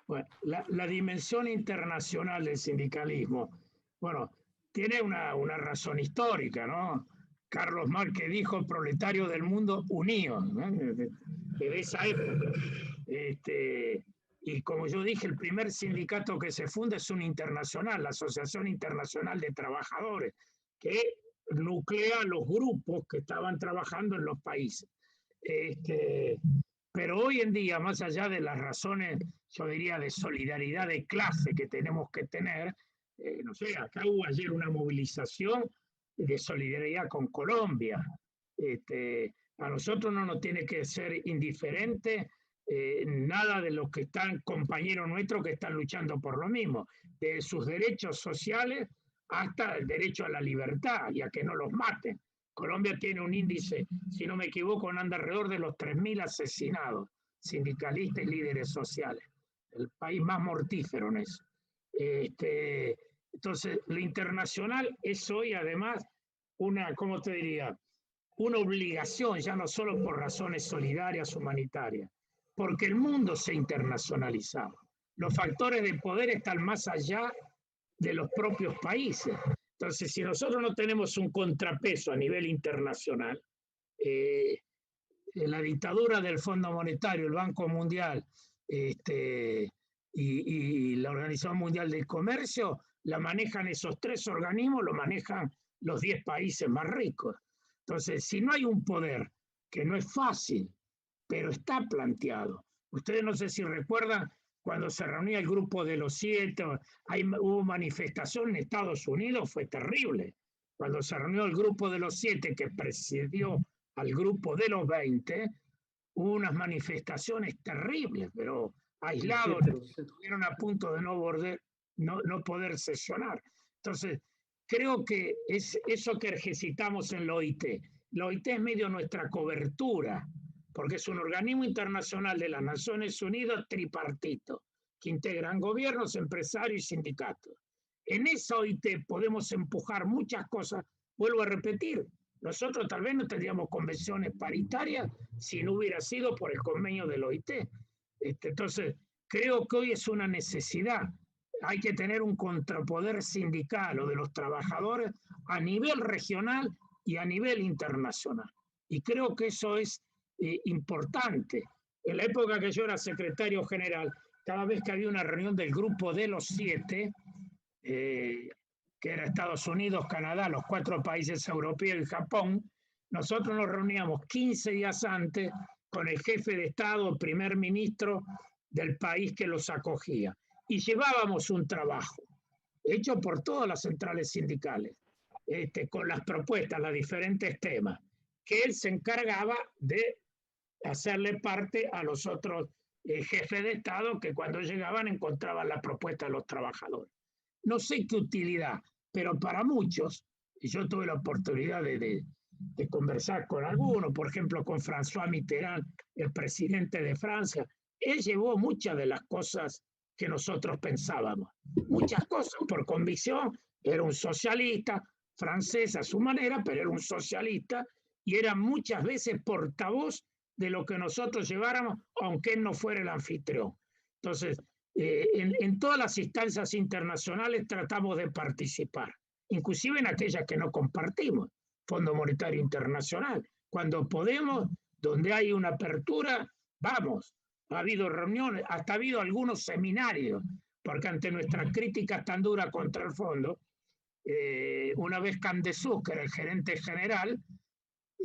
Bueno, la dimensión internacional del sindicalismo, bueno, tiene una razón histórica, ¿no? Carlos Marx dijo: el proletario del mundo unidos, ¿no? De esa época. Y como yo dije, el primer sindicato que se funda es un internacional, la Asociación Internacional de Trabajadores, que nuclea los grupos que estaban trabajando en los países. Pero hoy en día, más allá de las razones, yo diría, de solidaridad de clase que tenemos que tener, no sé, acá hubo ayer una movilización de solidaridad con Colombia. A nosotros no nos tiene que ser indiferente nada de los que están, compañeros nuestros que están luchando por lo mismo, de sus derechos sociales hasta el derecho a la libertad y a que no los maten. Colombia tiene un índice, si no me equivoco, anda alrededor de los 3.000 asesinados, sindicalistas y líderes sociales. el país más mortífero en eso. Entonces, lo internacional es hoy además una, ¿cómo te diría? Una obligación, ya no solo por razones solidarias, humanitarias, porque el mundo se ha internacionalizado. Los factores de poder están más allá de los propios países. Entonces, si nosotros no tenemos un contrapeso a nivel internacional, la dictadura del Fondo Monetario, el Banco Mundial y la Organización Mundial del Comercio, la manejan esos tres organismos, lo manejan los 10 países más ricos. Entonces, si no hay un poder, que no es fácil, pero está planteado. Ustedes no sé si recuerdan cuando se reunía el grupo de los 7, hubo manifestación en Estados Unidos, fue terrible. Cuando se reunió el grupo de los 7 que presidió al grupo de los 20, hubo unas manifestaciones terribles, pero aislados, estuvieron a punto de no poder sesionar. Entonces, creo que es eso que ejercitamos en la OIT. La OIT es medio nuestra cobertura, porque es un organismo internacional de las Naciones Unidas tripartito, que integran gobiernos, empresarios y sindicatos. En esa OIT podemos empujar muchas cosas. Vuelvo a repetir, nosotros tal vez no tendríamos convenciones paritarias si no hubiera sido por el convenio del OIT. Entonces, creo que hoy es una necesidad. Hay que tener un contrapoder sindical o de los trabajadores a nivel regional y a nivel internacional. Y creo que eso es importante. En la época que yo era secretario general, cada vez que había una reunión del grupo de los 7, que era Estados Unidos, Canadá, los 4 países europeos y Japón, nosotros nos reuníamos 15 días antes con el jefe de Estado, primer ministro del país que los acogía. Y llevábamos un trabajo hecho por todas las centrales sindicales, con las propuestas, los diferentes temas, que él se encargaba de hacerle parte a los otros jefes de Estado que cuando llegaban encontraban la propuesta de los trabajadores. No sé qué utilidad, pero para muchos, y yo tuve la oportunidad de conversar con algunos, por ejemplo con François Mitterrand, el presidente de Francia, él llevó muchas de las cosas que nosotros pensábamos. Muchas cosas, por convicción, era un socialista, francés a su manera, pero era un socialista y era muchas veces portavoz de lo que nosotros lleváramos, aunque él no fuera el anfitrión. Entonces, en todas las instancias internacionales tratamos de participar, inclusive en aquellas que no compartimos, Fondo Monetario Internacional. Cuando podemos, donde hay una apertura, vamos. Ha habido reuniones, hasta ha habido algunos seminarios, porque ante nuestras críticas tan duras contra el fondo, una vez Camdesú, que era el gerente general,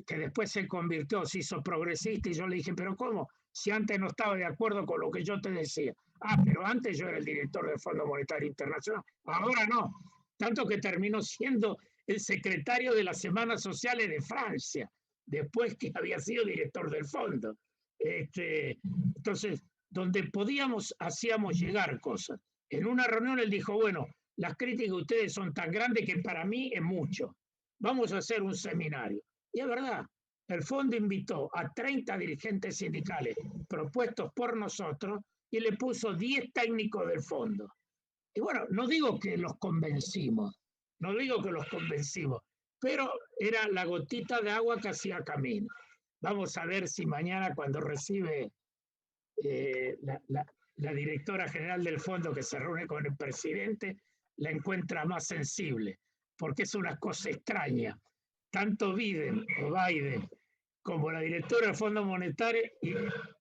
que después se convirtió, se hizo progresista, y yo le dije, pero ¿cómo? Si antes no estaba de acuerdo con lo que yo te decía. Ah, pero antes yo era el director del Fondo Monetario Internacional, ahora no. Tanto que terminó siendo el secretario de las Semanas Sociales de Francia, después que había sido director del fondo. Entonces, donde podíamos, hacíamos llegar cosas. En una reunión él dijo, bueno, las críticas de ustedes son tan grandes que para mí es mucho. Vamos a hacer un seminario. Y es verdad, el fondo invitó a 30 dirigentes sindicales propuestos por nosotros y le puso 10 técnicos del fondo. Y bueno, no digo que los convencimos, pero era la gotita de agua que hacía camino. Vamos a ver si mañana cuando recibe la directora general del fondo que se reúne con el presidente, la encuentra más sensible, porque es una cosa extraña. Tanto Biden como la directora del Fondo Monetario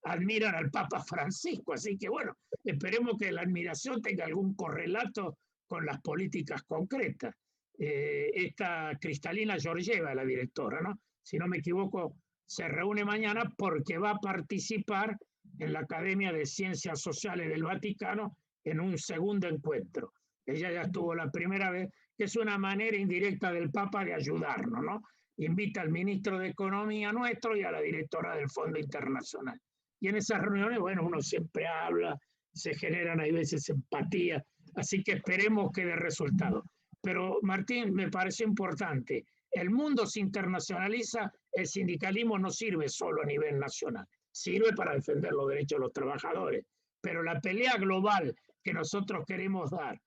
admiran al Papa Francisco, así que bueno, esperemos que la admiración tenga algún correlato con las políticas concretas. Esta Cristalina Georgieva, la directora, ¿no? Si no me equivoco, se reúne mañana porque va a participar en la Academia de Ciencias Sociales del Vaticano en un segundo encuentro. Ella ya estuvo la primera vez, que es una manera indirecta del Papa de ayudarnos, ¿no? Invita al ministro de Economía nuestro y a la directora del Fondo Internacional. Y en esas reuniones, bueno, uno siempre habla, se generan a veces empatía, así que esperemos que dé resultado. Pero Martín, me parece importante, el mundo se internacionaliza, el sindicalismo no sirve solo a nivel nacional, sirve para defender los derechos de los trabajadores, pero la pelea global que nosotros queremos dar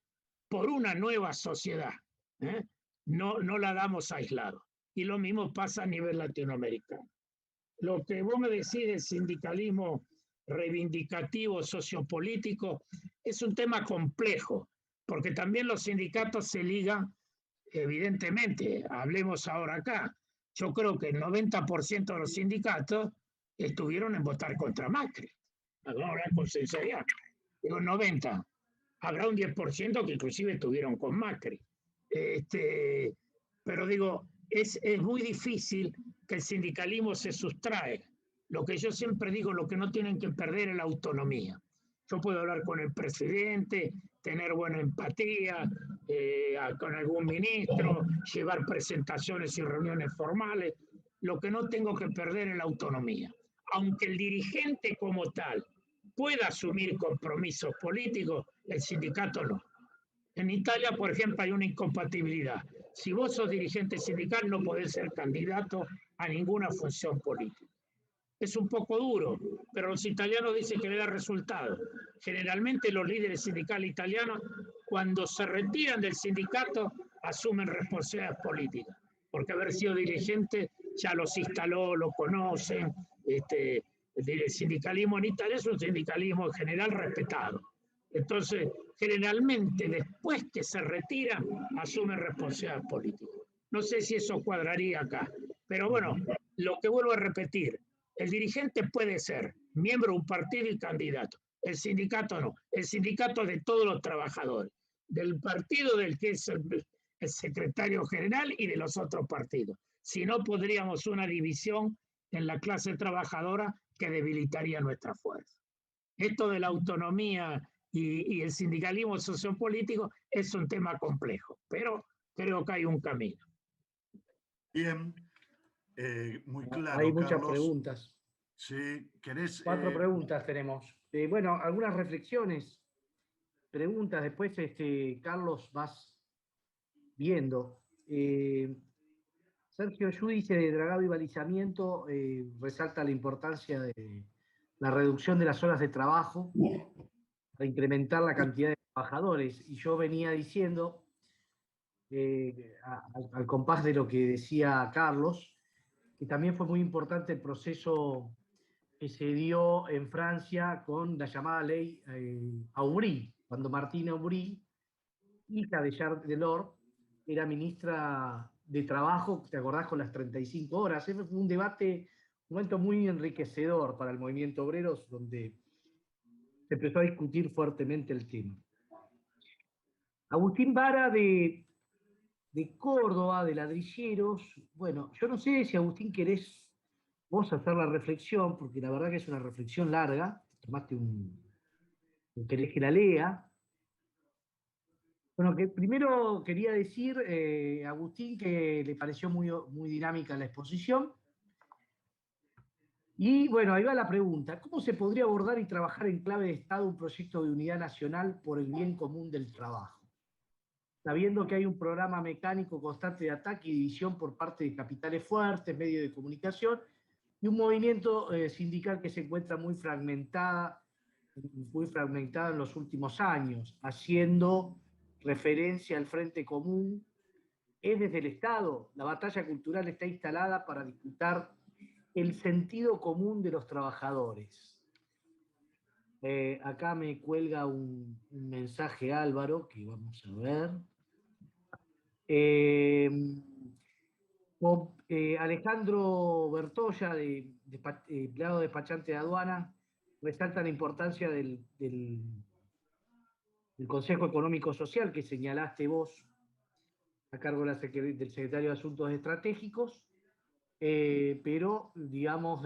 por una nueva sociedad, no la damos aislado. Y lo mismo pasa a nivel latinoamericano. Lo que vos me decís del sindicalismo reivindicativo, sociopolítico, es un tema complejo, porque también los sindicatos se ligan, evidentemente, hablemos ahora acá. Yo creo que el 90% de los sindicatos estuvieron en votar contra Macri. Vamos a hablar con sinceridad. Digo 90. Habrá un 10% que inclusive estuvieron con Macri. Pero digo, es muy difícil que el sindicalismo se sustrae. Lo que yo siempre digo, lo que no tienen que perder es la autonomía. Yo puedo hablar con el presidente, tener buena empatía con algún ministro, llevar presentaciones y reuniones formales. Lo que no tengo que perder es la autonomía. Aunque el dirigente como tal pueda asumir compromisos políticos, el sindicato no. En Italia, por ejemplo, hay una incompatibilidad. Si vos sos dirigente sindical, no podés ser candidato a ninguna función política. Es un poco duro, pero los italianos dicen que le da resultado. Generalmente los líderes sindicales italianos, cuando se retiran del sindicato, asumen responsabilidades políticas, porque haber sido dirigente ya los instaló, lo conocen. El sindicalismo en Italia es un sindicalismo en general respetado. Entonces, generalmente, después que se retiran, asumen responsabilidades políticas. No sé si eso cuadraría acá, pero bueno, lo que vuelvo a repetir, el dirigente puede ser miembro de un partido y candidato. El sindicato no. El sindicato es de todos los trabajadores. Del partido del que es el secretario general y de los otros partidos. Si no, podríamos una división en la clase trabajadora que debilitaría nuestra fuerza. Esto de la autonomía y el sindicalismo sociopolítico es un tema complejo, pero creo que hay un camino. Bien. Muy claro, hay muchas Carlos. Preguntas. Sí, ¿querés? 4 preguntas tenemos. Bueno, algunas reflexiones, preguntas, después, Carlos, vas viendo. Sergio Giudice de Dragado y Balizamiento resalta la importancia de la reducción de las horas de trabajo para incrementar la cantidad de trabajadores. Y yo venía diciendo, al compás de lo que decía Carlos, que también fue muy importante el proceso que se dio en Francia con la llamada ley Aubry, cuando Martine Aubry, hija de Jacques Delors, era ministra de Trabajo, ¿te acordás? Con las 35 horas. Ese fue un debate, un momento muy enriquecedor para el movimiento obrero, donde se empezó a discutir fuertemente el tema. Agustín Vara de Córdoba, de Ladrilleros. Bueno, yo no sé si, Agustín, querés vos hacer la reflexión, porque la verdad que es una reflexión larga. Tomaste querés que la lea. Bueno, que primero quería decir, Agustín, que le pareció muy dinámica la exposición. Y bueno, ahí va la pregunta. ¿Cómo se podría abordar y trabajar en clave de Estado un proyecto de unidad nacional por el bien común del trabajo? Sabiendo que hay un programa mecánico constante de ataque y división por parte de capitales fuertes, medios de comunicación, y un movimiento sindical que se encuentra muy fragmentada en los últimos años, haciendo referencia al Frente Común. Es desde el Estado. La batalla cultural está instalada para disputar el sentido común de los trabajadores. Acá me cuelga un mensaje Álvaro, que vamos a ver. Alejandro Bertolla, empleado despachante de aduana, resalta la importancia del Consejo Económico Social que señalaste vos a cargo del secretario de Asuntos Estratégicos, pero, digamos,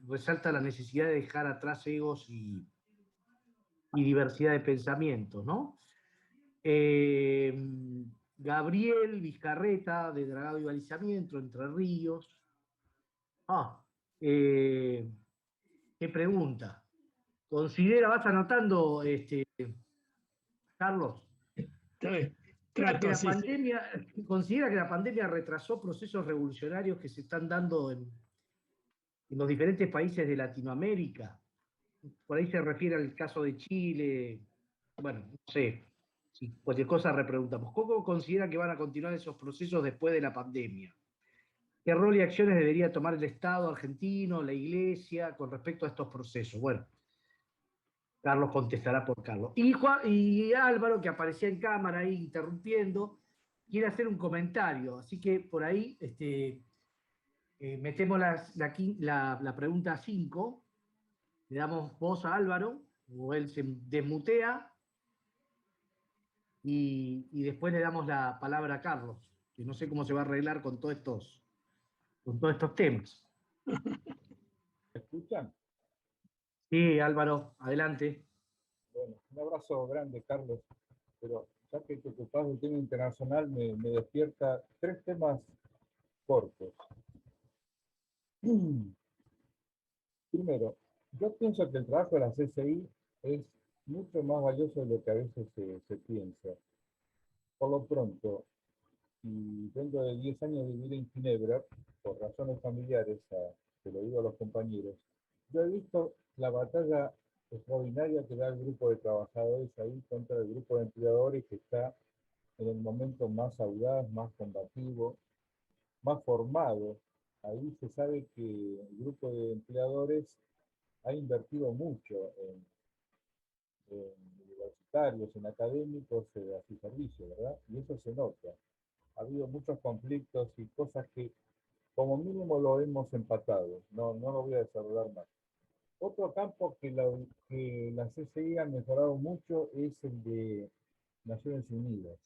resalta la necesidad de dejar atrás egos y diversidad de pensamientos, ¿no? Gabriel Vizcarreta, de Dragado y Balizamiento, Entre Ríos. ¿Qué pregunta? ¿Vas anotando, Carlos? ¿Considera que la pandemia retrasó procesos revolucionarios que se están dando en los diferentes países de Latinoamérica? por ahí se refiere al caso de Chile. Bueno, no sé, si cualquier cosa repreguntamos. ¿Cómo considera que van a continuar esos procesos después de la pandemia? ¿Qué rol y acciones debería tomar el Estado argentino, la Iglesia, con respecto a estos procesos? Bueno, Carlos contestará por Carlos. Y Álvaro, que aparecía en cámara ahí interrumpiendo, quiere hacer un comentario. Así que por ahí metemos la pregunta 5, le damos voz a Álvaro, o él se desmutea, y después le damos la palabra a Carlos, que no sé cómo se va a arreglar con todos estos temas. ¿Me escuchan? Sí, Álvaro, adelante. Bueno, un abrazo grande, Carlos. Pero ya que te ocupás del tema internacional, me despierta tres temas cortos. Primero, yo pienso que el trabajo de la CCI es mucho más valioso de lo que a veces se piensa. Por lo pronto, y vengo de 10 años de vivir en Ginebra, por razones familiares, se lo digo a los compañeros, yo he visto la batalla extraordinaria que da el grupo de trabajadores ahí contra el grupo de empleadores que está en el momento más audaz, más combativo, más formado. Ahí se sabe que el grupo de empleadores ha invertido mucho en universitarios, en académicos, a su servicio, ¿verdad? Y eso se nota. Ha habido muchos conflictos y cosas que como mínimo lo hemos empatado. No lo voy a desarrollar más. Otro campo que la CCI ha mejorado mucho es el de Naciones Unidas.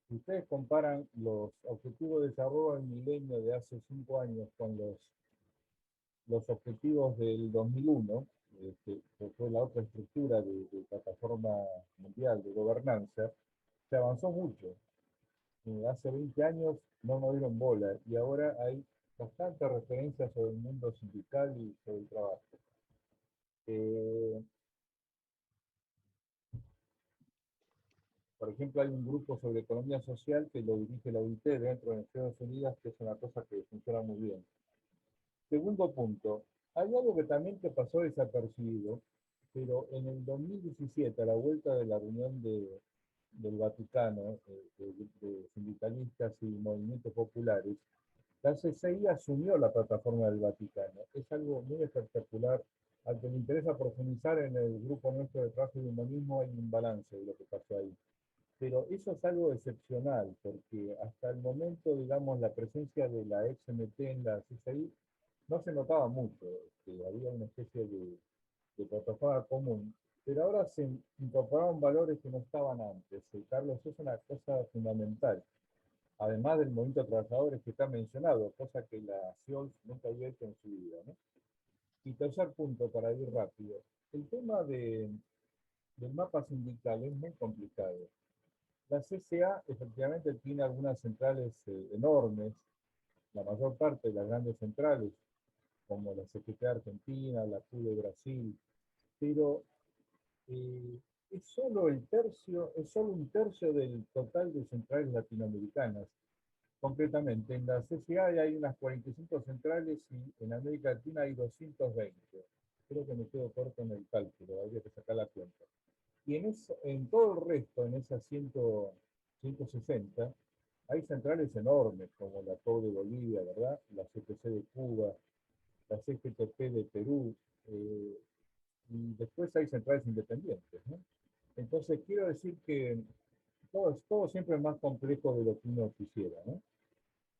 Si ustedes comparan los objetivos de desarrollo del milenio de hace 5 años con los objetivos del 2001, que fue la otra estructura de plataforma mundial de gobernanza, se avanzó mucho. Hace 20 años no nos dieron bola y ahora hay bastantes referencias sobre el mundo sindical y sobre el trabajo. Por ejemplo, hay un grupo sobre economía social que lo dirige la OIT dentro de Naciones Unidas, que es una cosa que funciona muy bien. Segundo punto, hay algo que también te pasó desapercibido, pero en el 2017, a la vuelta de la reunión del Vaticano, de sindicalistas y movimientos populares, la CCI asumió la plataforma del Vaticano. Es algo muy espectacular. Al que le interesa profundizar en el grupo nuestro de trabajo y humanismo, hay un balance de lo que pasó ahí. Pero eso es algo excepcional, porque hasta el momento, digamos, la presencia de la XMT en la CCI no se notaba mucho, había una especie de plataforma común, pero ahora se incorporaron valores que no estaban antes. Carlos, es una cosa fundamental, además del movimiento de trabajadores que está mencionado, cosa que la CIOLS nunca había hecho en su vida, ¿no? Y tercer punto, para ir rápido, el tema del mapa sindical es muy complicado. La CCA efectivamente tiene algunas centrales enormes, la mayor parte de las grandes centrales, como la CGT Argentina, la Q de Brasil, pero es solo un tercio del total de centrales latinoamericanas. Concretamente, en la CCA hay unas 45 centrales y en América Latina hay 220. Creo que me quedo corto en el cálculo, habría que sacar la cuenta. Y en todo el resto, en esas 160, hay centrales enormes, como la COU de Bolivia, ¿verdad? La CPC de Cuba, la CGTP de Perú, y después hay centrales independientes, ¿no? Entonces, quiero decir que todo siempre es más complejo de lo que uno quisiera, ¿no?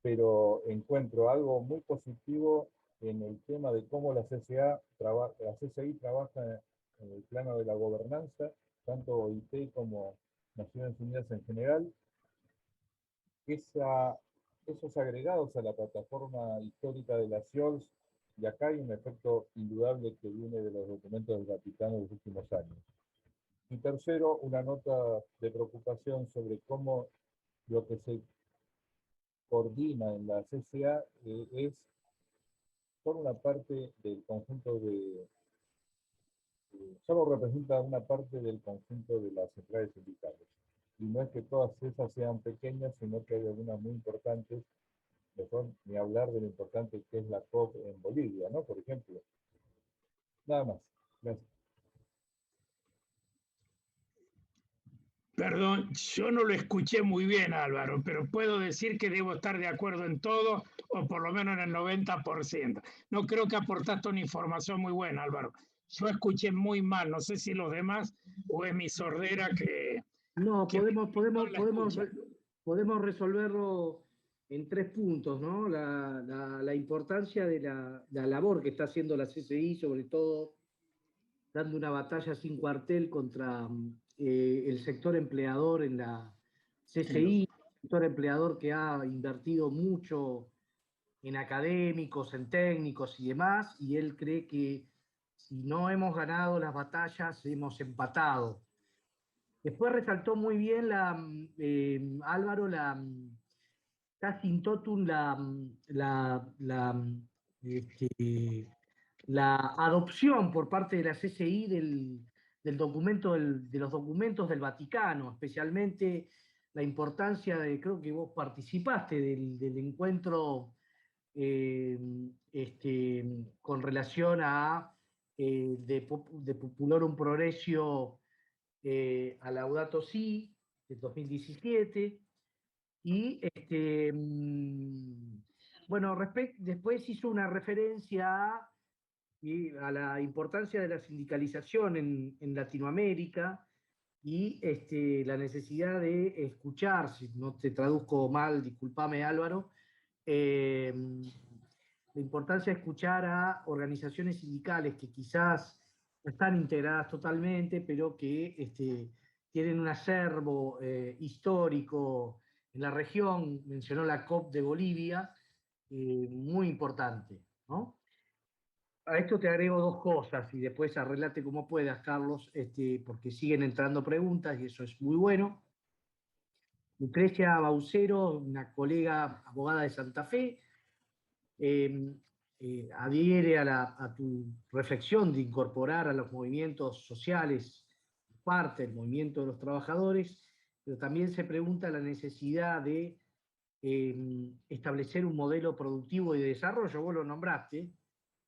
Pero encuentro algo muy positivo en el tema de cómo la CCI trabaja en el plano de la gobernanza, tanto OIT como Naciones Unidas en general. Esos agregados a la plataforma histórica de la CIOLS, y acá hay un efecto indudable que viene de los documentos del Vaticano de los últimos años. Y tercero, una nota de preocupación sobre cómo lo que se coordina en la CCA es solo una parte del conjunto solo representa una parte del conjunto de las centrales sindicales. Y no es que todas esas sean pequeñas, sino que hay algunas muy importantes, mejor ni hablar de lo importante que es la COP en Bolivia, ¿no? Por ejemplo. Nada más. Gracias. Perdón, yo no lo escuché muy bien, Álvaro, pero puedo decir que debo estar de acuerdo en todo, o por lo menos en el 90%. No creo que aportaste una información muy buena, Álvaro. Yo escuché muy mal, no sé si los demás o es mi sordera No, que podemos resolverlo en 3 puntos, ¿no? La importancia de la labor que está haciendo la CCI, sobre todo dando una batalla sin cuartel contra el sector empleador en la CCI, sector empleador que ha invertido mucho en académicos, en técnicos y demás, y él cree que si no hemos ganado las batallas, hemos empatado. Después resaltó muy bien Álvaro, casi in totum, este, la adopción por parte de la CCI del documento, de los documentos del Vaticano, especialmente la importancia de, creo que vos participaste del encuentro con relación a de Populorum Progressio a Laudato Si, de 2017, y bueno, después hizo una referencia a la importancia de la sindicalización en Latinoamérica y la necesidad de escuchar, si no te traduzco mal, discúlpame Álvaro, eh, la importancia de escuchar a organizaciones sindicales que quizás no están integradas totalmente, pero que tienen un acervo histórico en la región. Mencionó la COP de Bolivia, muy importante, ¿no? A esto te agrego 2 cosas y después arreglate como puedas, Carlos, porque siguen entrando preguntas y eso es muy bueno. Lucrecia Baucero, una colega abogada de Santa Fe, adhiere a tu reflexión de incorporar a los movimientos sociales parte del movimiento de los trabajadores, pero también se pregunta la necesidad de establecer un modelo productivo y de desarrollo, vos lo nombraste,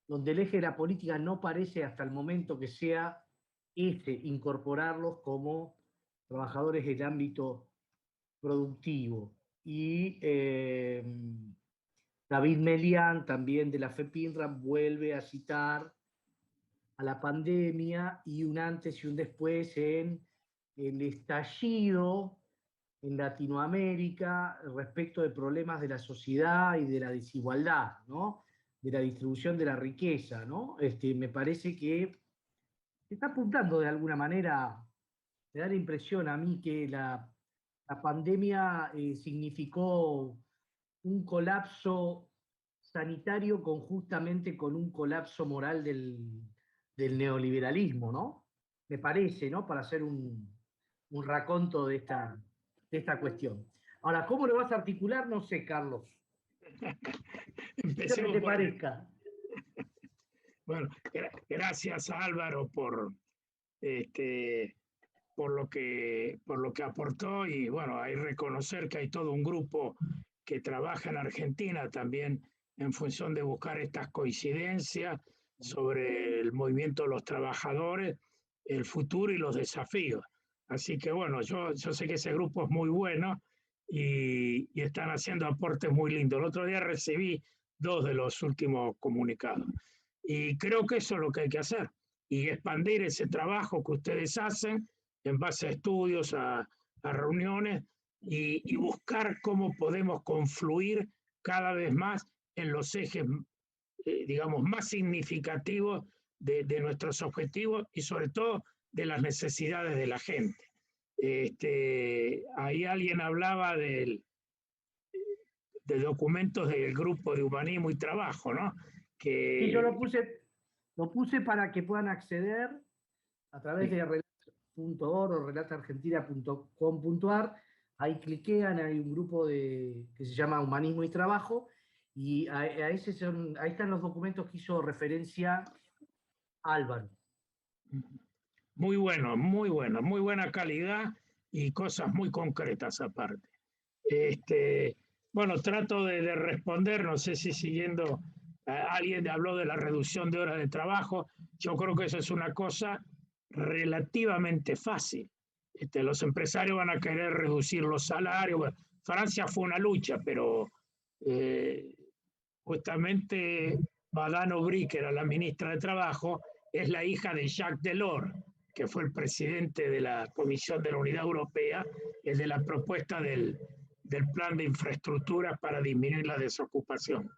donde el eje de la política no parece hasta el momento que sea incorporarlos como trabajadores del ámbito productivo. Y David Melián, también de la FEPINRA, vuelve a citar a la pandemia y un antes y un después en el estallido en Latinoamérica respecto de problemas de la sociedad y de la desigualdad, ¿no? De la distribución de la riqueza, ¿no? Me parece que se está apuntando de alguna manera, me da la impresión a mí que la pandemia significó un colapso sanitario conjuntamente con un colapso moral del neoliberalismo, ¿no? Me parece, ¿no? Para hacer un raconto de esta cuestión. Ahora, ¿cómo lo vas a articular? No sé, Carlos. Espero que te parezca. Bueno, gracias Álvaro por lo que aportó y bueno, hay que reconocer que hay todo un grupo que trabaja en Argentina también en función de buscar estas coincidencias sobre el movimiento de los trabajadores, el futuro y los desafíos. Así que bueno, yo sé que ese grupo es muy bueno y están haciendo aportes muy lindos. El otro día recibí 2 de los últimos comunicados y creo que eso es lo que hay que hacer y expandir ese trabajo que ustedes hacen en base a estudios, a reuniones y buscar cómo podemos confluir cada vez más en los ejes, digamos, más significativos de nuestros objetivos y sobre todo de las necesidades de la gente. Ahí alguien hablaba de documentos del grupo de humanismo y trabajo, ¿no? Sí, yo lo puse para que puedan acceder a través de relato.org o relatargentina.com.ar. Ahí cliquean, hay un grupo que se llama Humanismo y Trabajo, y ahí están los documentos que hizo referencia Álvaro. Muy bueno, muy buena calidad y cosas muy concretas aparte. Bueno, trato de responder, no sé si siguiendo, alguien habló de la reducción de horas de trabajo, yo creo que eso es una cosa relativamente fácil. Los empresarios van a querer reducir los salarios. Bueno, Francia fue una lucha, pero justamente Madame Aubry, que era la ministra de Trabajo, es la hija de Jacques Delors, que fue el presidente de la Comisión de la Unidad Europea, el de la propuesta del plan de infraestructura para disminuir la desocupación.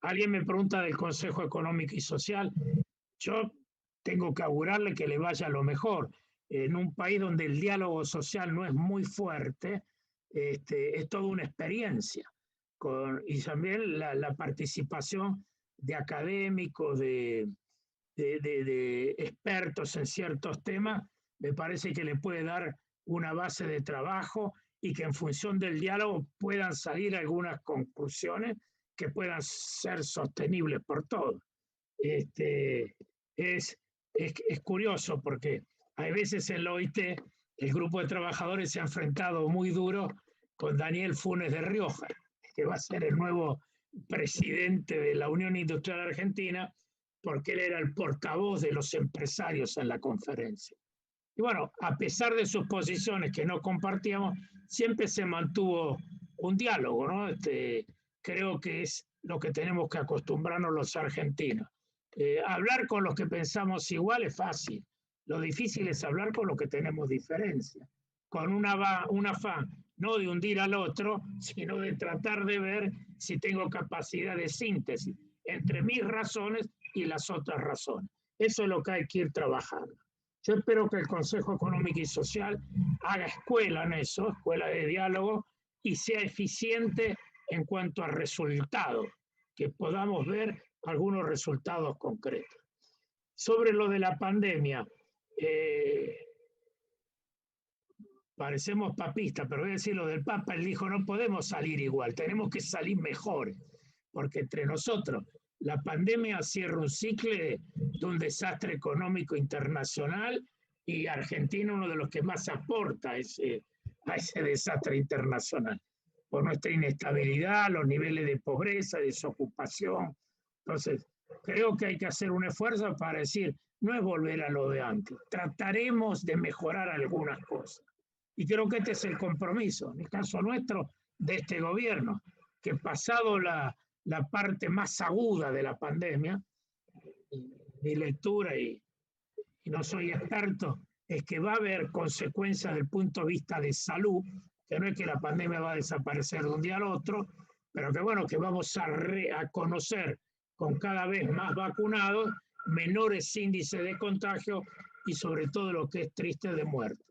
Alguien me pregunta del Consejo Económico y Social. Yo tengo que augurarle que le vaya lo mejor. En un país donde el diálogo social no es muy fuerte, es toda una experiencia. Y también la participación de académicos, de expertos en ciertos temas, me parece que le puede dar una base de trabajo y que en función del diálogo puedan salir algunas conclusiones que puedan ser sostenibles por todos. Es curioso porque hay veces en la OIT el grupo de trabajadores se ha enfrentado muy duro con Daniel Funes de Rioja, que va a ser el nuevo presidente de la Unión Industrial Argentina, porque él era el portavoz de los empresarios en la conferencia. Y bueno, a pesar de sus posiciones que no compartíamos, siempre se mantuvo un diálogo, ¿no? Creo que es lo que tenemos que acostumbrarnos los argentinos. Hablar con los que pensamos igual es fácil. Lo difícil es hablar con los que tenemos diferencia, con un afán no de hundir al otro, sino de tratar de ver si tengo capacidad de síntesis entre mis razones y las otras razones. Eso es lo que hay que ir trabajando. Yo espero que el Consejo Económico y Social haga escuela en eso, escuela de diálogo, y sea eficiente en cuanto a resultados, que podamos ver algunos resultados concretos. Sobre lo de la pandemia, parecemos papistas, pero voy a decir lo del Papa. Él dijo: no podemos salir igual, tenemos que salir mejores, porque entre nosotros la pandemia cierra un ciclo de un desastre económico internacional, y Argentina uno de los que más aporta a ese desastre internacional, por nuestra inestabilidad, los niveles de pobreza, desocupación. Entonces, creo que hay que hacer un esfuerzo para decir, no es volver a lo de antes, trataremos de mejorar algunas cosas. Y creo que este es el compromiso, en el caso nuestro, de este gobierno, que pasado la parte más aguda de la pandemia, mi lectura, y no soy experto, es que va a haber consecuencias desde el punto de vista de salud, que no es que la pandemia va a desaparecer de un día al otro, pero que bueno, que vamos a conocer con cada vez más vacunados, menores índices de contagio y sobre todo lo que es triste, de muerte.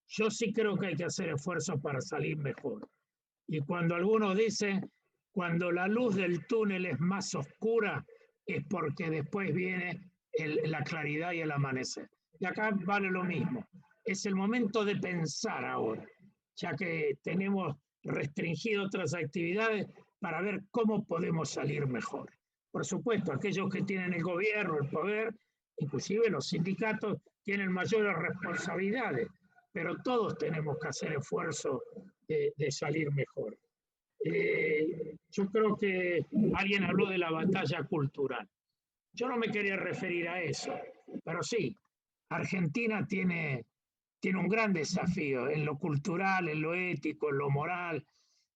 Yo sí creo que hay que hacer esfuerzos para salir mejor. Y cuando algunos dicen, cuando la luz del túnel es más oscura, es porque después viene la claridad y el amanecer. Y acá vale lo mismo. Es el momento de pensar ahora, ya que tenemos restringido otras actividades, para ver cómo podemos salir mejor. Por supuesto, aquellos que tienen el gobierno, el poder, inclusive los sindicatos, tienen mayores responsabilidades, pero todos tenemos que hacer esfuerzo de salir mejor. Yo creo que alguien habló de la batalla cultural. Yo no me quería referir a eso, pero sí, Argentina tiene un gran desafío en lo cultural, en lo ético, en lo moral.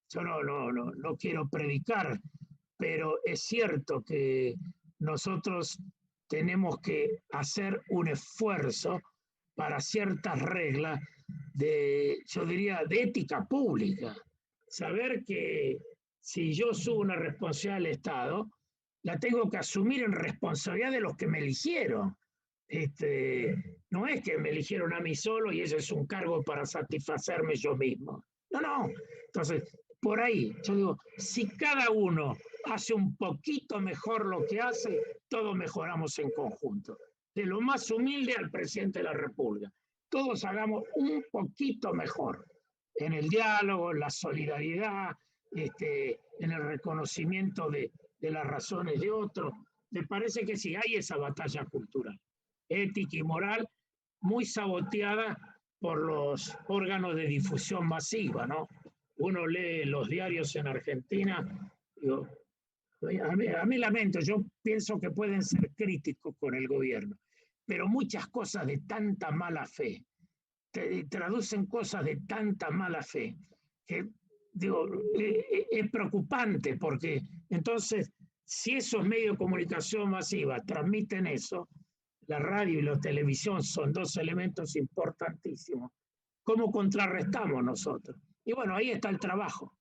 Yo no quiero predicar, pero es cierto que nosotros tenemos que hacer un esfuerzo para ciertas reglas yo diría, de ética pública. Saber que si yo subo una responsabilidad del Estado, la tengo que asumir en responsabilidad de los que me eligieron. No es que me eligieron a mí solo y ese es un cargo para satisfacerme yo mismo. No. Entonces, por ahí, yo digo, si cada uno hace un poquito mejor lo que hace, todos mejoramos en conjunto. De lo más humilde al presidente de la República. Todos hagamos un poquito mejor en el diálogo, en la solidaridad, en el reconocimiento de las razones de otros. Me parece que sí hay esa batalla cultural, ética y moral, muy saboteada por los órganos de difusión masiva, ¿no? Uno lee los diarios en Argentina, digo, a mí lamento, yo pienso que pueden ser críticos con el gobierno, pero muchas cosas de tanta mala fe, traducen cosas de tanta mala fe que, digo, es preocupante, porque entonces, si esos medios de comunicación masiva transmiten eso, la radio y la televisión son dos elementos importantísimos. ¿Cómo contrarrestamos nosotros? Y bueno, ahí está el trabajo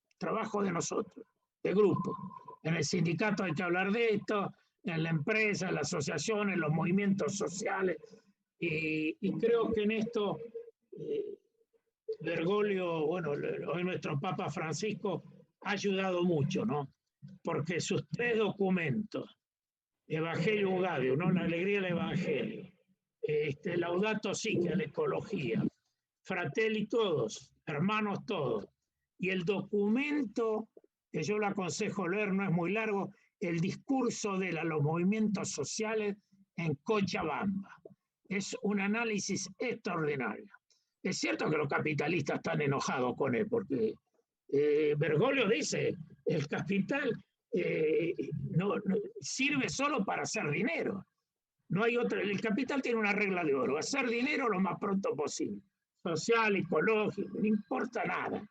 de nosotros, de grupo. En el sindicato hay que hablar de esto, en la empresa, en la asociación, en los movimientos sociales, y creo que en esto Bergoglio, bueno, hoy nuestro Papa Francisco ha ayudado mucho, ¿no? Porque sus 3 documentos, Evangelio Gaudium, ¿no? La alegría del Evangelio, Laudato Si, que es la ecología, Fratelli todos, hermanos todos, y el documento que yo le aconsejo leer, no es muy largo, el discurso de los movimientos sociales en Cochabamba. Es un análisis extraordinario. Es cierto que los capitalistas están enojados con él, porque Bergoglio dice, el capital no sirve solo para hacer dinero. No hay otra, el capital tiene una regla de oro, hacer dinero lo más pronto posible. Social, ecológico, no importa nada.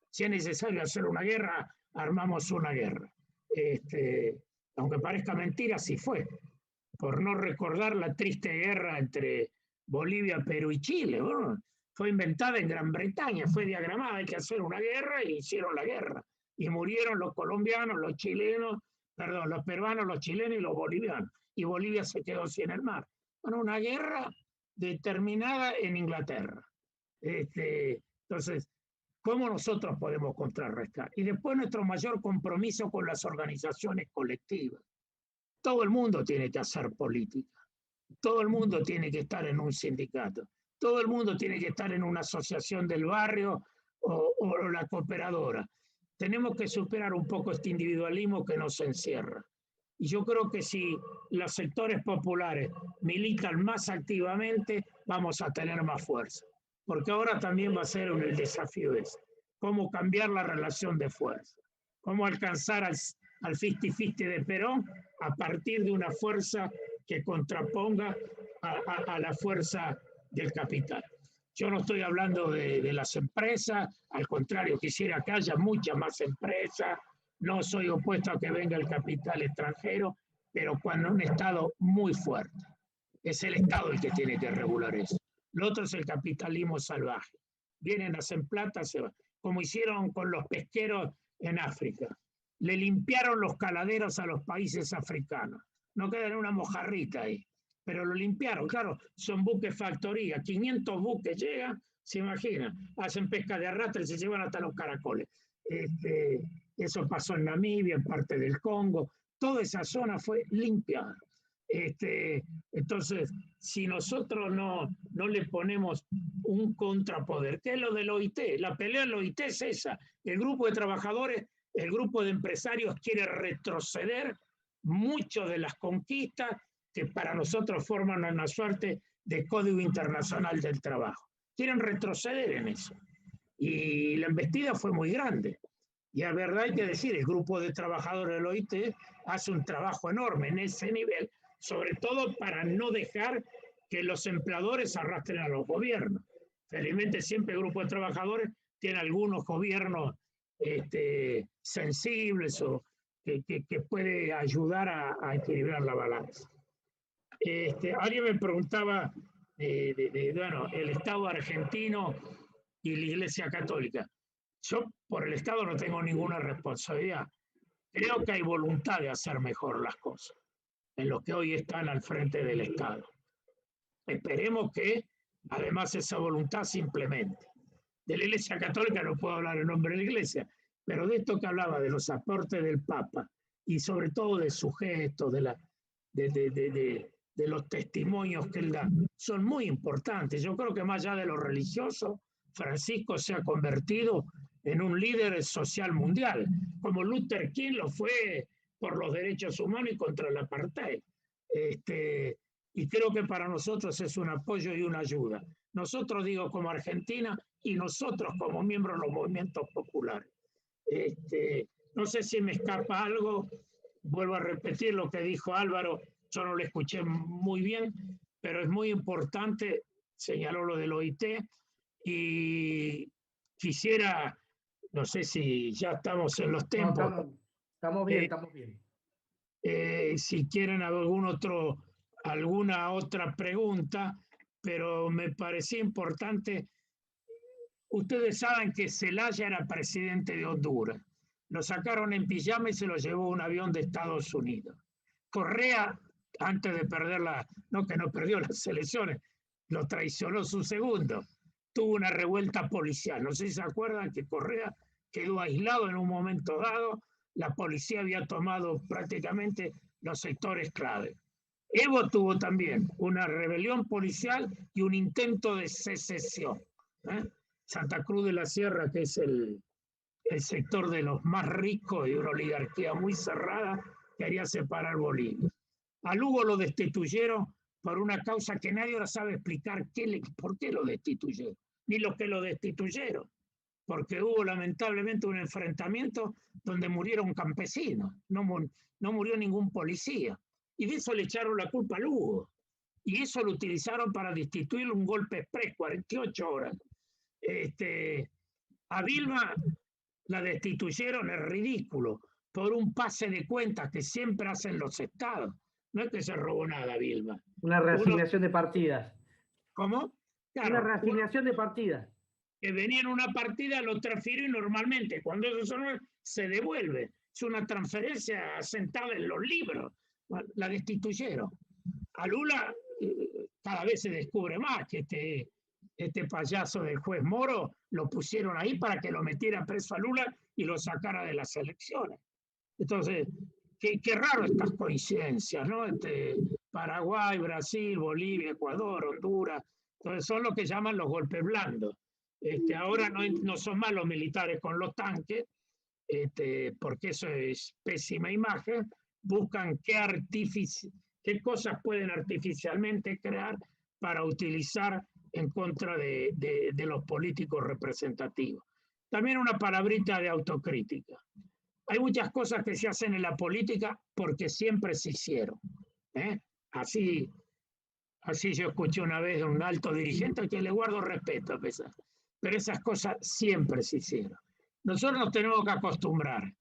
Si es necesario hacer una guerra, armamos una guerra. Aunque parezca mentira, sí fue. Por no recordar la triste guerra entre Bolivia, Perú y Chile. Bueno, fue inventada en Gran Bretaña, fue diagramada, hay que hacer una guerra, y hicieron la guerra. Y murieron los colombianos, los chilenos, perdón, los peruanos, los chilenos y los bolivianos. Y Bolivia se quedó sin el mar. Bueno, una guerra determinada en Inglaterra. Entonces, ¿cómo nosotros podemos contrarrestar? Y después nuestro mayor compromiso con las organizaciones colectivas. Todo el mundo tiene que hacer política. Todo el mundo tiene que estar en un sindicato. Todo el mundo tiene que estar en una asociación del barrio o la cooperadora. Tenemos que superar un poco este individualismo que nos encierra. Y yo creo que si los sectores populares militan más activamente, vamos a tener más fuerza. Porque ahora también va a ser el desafío ese. Cómo cambiar la relación de fuerza. Cómo alcanzar al 50-50 de Perón a partir de una fuerza que contraponga a la fuerza del capital. Yo no estoy hablando de las empresas, al contrario, quisiera que haya muchas más empresas. No soy opuesto a que venga el capital extranjero, pero cuando un Estado muy fuerte. Es el Estado el que tiene que regular eso. Lo otro es el capitalismo salvaje. Vienen, hacen plata, se van. Como hicieron con los pesqueros en África. Le limpiaron los caladeros a los países africanos. No queda en una mojarrita ahí, pero lo limpiaron. Claro, son buques factoría. 500 buques llegan, se imaginan. Hacen pesca de arrastre y se llevan hasta los caracoles. Eso pasó en Namibia, en parte del Congo. Toda esa zona fue limpiada. Entonces, si nosotros no le ponemos un contrapoder, ¿qué es lo del OIT? La pelea en la OIT es esa. El grupo de trabajadores, el grupo de empresarios quiere retroceder mucho de las conquistas que para nosotros forman una suerte de Código Internacional del Trabajo. Quieren retroceder en eso. Y la embestida fue muy grande. Y a verdad hay que decir, el grupo de trabajadores del OIT hace un trabajo enorme en ese nivel, sobre todo para no dejar que los empleadores arrastren a los gobiernos. Felizmente siempre el grupo de trabajadores tiene algunos gobiernos sensibles o que puede ayudar a equilibrar la balanza. Alguien me preguntaba bueno, el Estado argentino y la Iglesia Católica. Yo por el Estado no tengo ninguna responsabilidad. Creo que hay voluntad de hacer mejor las cosas en los que hoy están al frente del Estado. Esperemos que además esa voluntad se implemente. De la Iglesia Católica no puedo hablar en nombre de la Iglesia, pero de esto que hablaba, de los aportes del Papa y sobre todo de sus gestos, de los testimonios que él da, son muy importantes. Yo creo que más allá de lo religioso, Francisco se ha convertido en un líder social mundial, como Luther King lo fue por los derechos humanos y contra el apartheid. Y creo que para nosotros es un apoyo y una ayuda. Nosotros, digo, como Argentina y nosotros como miembros de los movimientos populares. No sé si me escapa algo, vuelvo a repetir lo que dijo Álvaro, yo no lo escuché muy bien, pero es muy importante, señaló lo del OIT, Y quisiera, no sé si ya estamos en los No, tiempos, estamos bien, estamos bien. si quieren alguna otra pregunta, pero me parecía importante. Ustedes saben que Zelaya era presidente de Honduras. Lo sacaron en pijama y se lo llevó un avión de Estados Unidos. Correa, antes de perder no que no perdió las elecciones, lo traicionó su segundo. Tuvo una revuelta policial. No sé si se acuerdan que Correa quedó aislado en un momento dado. La policía había tomado prácticamente los sectores clave. Evo tuvo también una rebelión policial y un intento de secesión. Santa Cruz de la Sierra, que es el sector de los más ricos y una oligarquía muy cerrada, quería separar Bolivia. A Lugo lo destituyeron por una causa que nadie ahora sabe explicar por qué lo destituyeron, ni los que lo destituyeron, porque hubo lamentablemente un enfrentamiento donde murieron campesinos, no murió ningún policía, y de eso le echaron la culpa a Lugo, y eso lo utilizaron para destituir un golpe exprés, 48 horas. A Vilma la destituyeron, es ridículo, por un pase de cuentas que siempre hacen los estados. No es que se robó nada, Vilma. Una reasignación de partidas. ¿Cómo? Claro, una reasignación de partidas. Que venía en una partida, lo transfirió y normalmente cuando eso se devuelve. Es una transferencia asentada en los libros. La destituyeron. A Lula cada vez se descubre más que este payaso del juez Moro lo pusieron ahí para que lo metiera preso a Lula y lo sacara de las elecciones. Entonces, qué raro estas coincidencias, ¿no? Paraguay, Brasil, Bolivia, Ecuador, Honduras, entonces son lo que llaman los golpes blandos. Ahora no son más los militares con los tanques, porque eso es pésima imagen, buscan qué cosas pueden artificialmente crear para utilizar en contra de los políticos representativos. También una palabrita de autocrítica. Hay muchas cosas que se hacen en la política porque siempre se hicieron. Así yo escuché una vez de un alto dirigente al que le guardo respeto, pero esas cosas siempre se hicieron. Nosotros nos tenemos que acostumbrar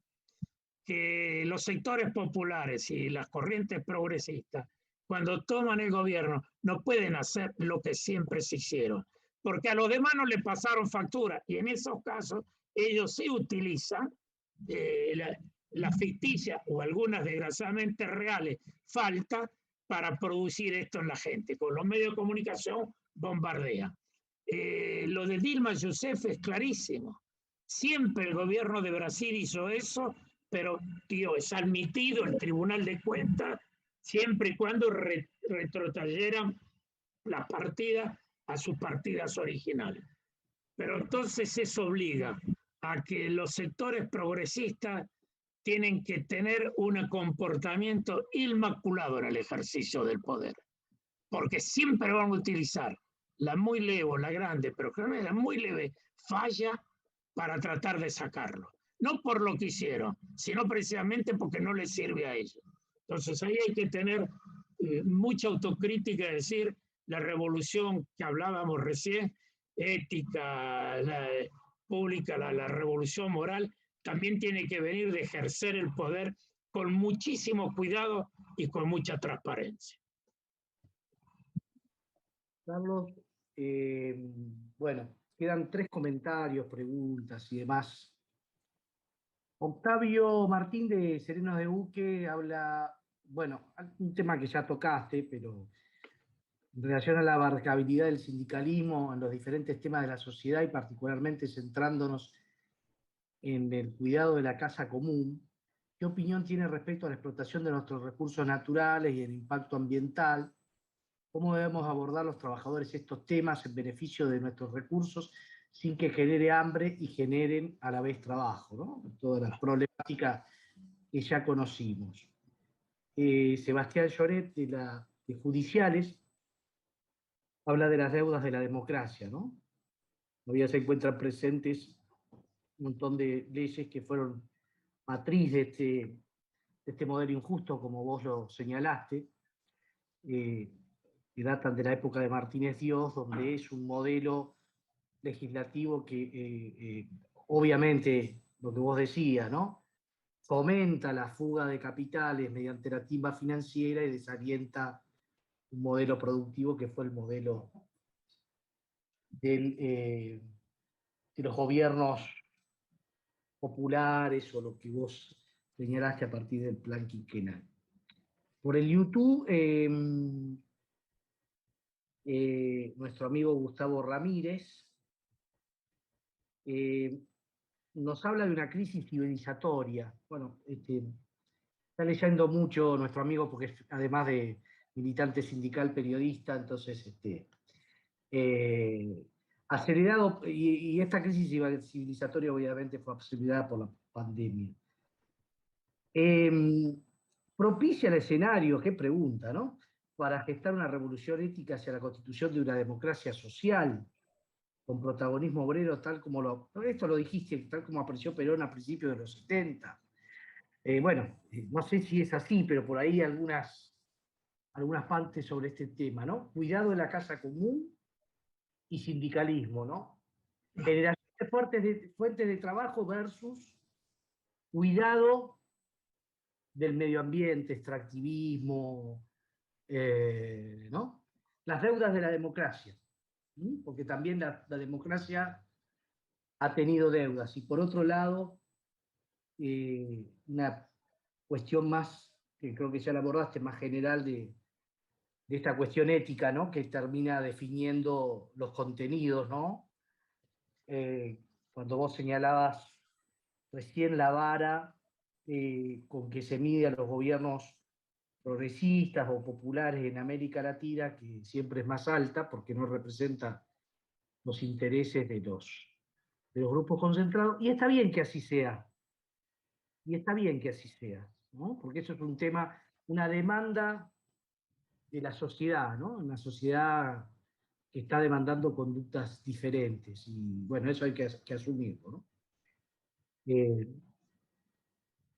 que los sectores populares y las corrientes progresistas, cuando toman el gobierno, no pueden hacer lo que siempre se hicieron, porque a los demás no le pasaron factura, y en esos casos ellos sí utilizan la ficticia o algunas desgraciadamente reales faltas para producir esto en la gente. Con los medios de comunicación bombardea. Lo de Dilma Rousseff es clarísimo. Siempre el gobierno de Brasil hizo eso, pero es admitido el Tribunal de Cuentas siempre y cuando retrotrayeran las partidas a sus partidas originales. Pero entonces eso obliga a que los sectores progresistas tienen que tener un comportamiento inmaculado en el ejercicio del poder, porque siempre van a utilizar la muy leve o la grande, pero que no es la muy leve falla para tratar de sacarlo. No por lo que hicieron, sino precisamente porque no les sirve a ellos. Entonces ahí hay que tener mucha autocrítica, es decir, la revolución que hablábamos recién, ética, pública, la revolución moral, también tiene que venir de ejercer el poder con muchísimo cuidado y con mucha transparencia. Carlos, bueno, quedan 3 comentarios, preguntas y demás. Octavio Martín de Serenos de Buque habla, bueno, un tema que ya tocaste, pero en relación a la abarcabilidad del sindicalismo en los diferentes temas de la sociedad y particularmente centrándonos en el cuidado de la casa común, ¿qué opinión tiene respecto a la explotación de nuestros recursos naturales y el impacto ambiental? ¿Cómo debemos abordar los trabajadores estos temas en beneficio de nuestros recursos sin que genere hambre y generen a la vez trabajo, ¿no? Todas las problemáticas que ya conocimos. Sebastián Lloret, de Judiciales, habla de las deudas de la democracia, ¿no? Todavía se encuentran presentes un montón de leyes que fueron matriz de este modelo injusto, como vos lo señalaste, que datan de la época de Martínez Dios, donde es un modelo legislativo que obviamente, lo que vos decías, ¿no? Fomenta la fuga de capitales mediante la timba financiera y desalienta un modelo productivo que fue el modelo de los gobiernos populares o lo que vos señalaste a partir del plan quinquenal. Por el YouTube, nuestro amigo Gustavo Ramírez nos habla de una crisis civilizatoria. Bueno, está leyendo mucho nuestro amigo porque es, además de militante sindical, periodista, entonces acelerado, y esta crisis civilizatoria obviamente fue acelerada por la pandemia. Propicia el escenario, qué pregunta, ¿no?, para gestar una revolución ética hacia la constitución de una democracia social, con protagonismo obrero, tal como esto lo dijiste, tal como apareció Perón a principios de los 70. Bueno, no sé si es así, pero por ahí algunas partes sobre este tema, ¿no? Cuidado de la casa común y sindicalismo, ¿no? Generación de fuentes de trabajo versus cuidado del medio ambiente, extractivismo, ¿no? Las deudas de la democracia, ¿sí? Porque también la democracia ha tenido deudas. Y por otro lado, una cuestión más, que creo que ya la abordaste, más general de esta cuestión ética, ¿no?, que termina definiendo los contenidos, ¿no? Cuando vos señalabas recién la vara con que se mide a los gobiernos progresistas o populares en América Latina, que siempre es más alta porque no representa los intereses de los grupos concentrados, y está bien que así sea, ¿no? Porque eso es un tema, una demanda de la sociedad, ¿no? Una sociedad que está demandando conductas diferentes, y bueno, eso hay que asumirlo, ¿no?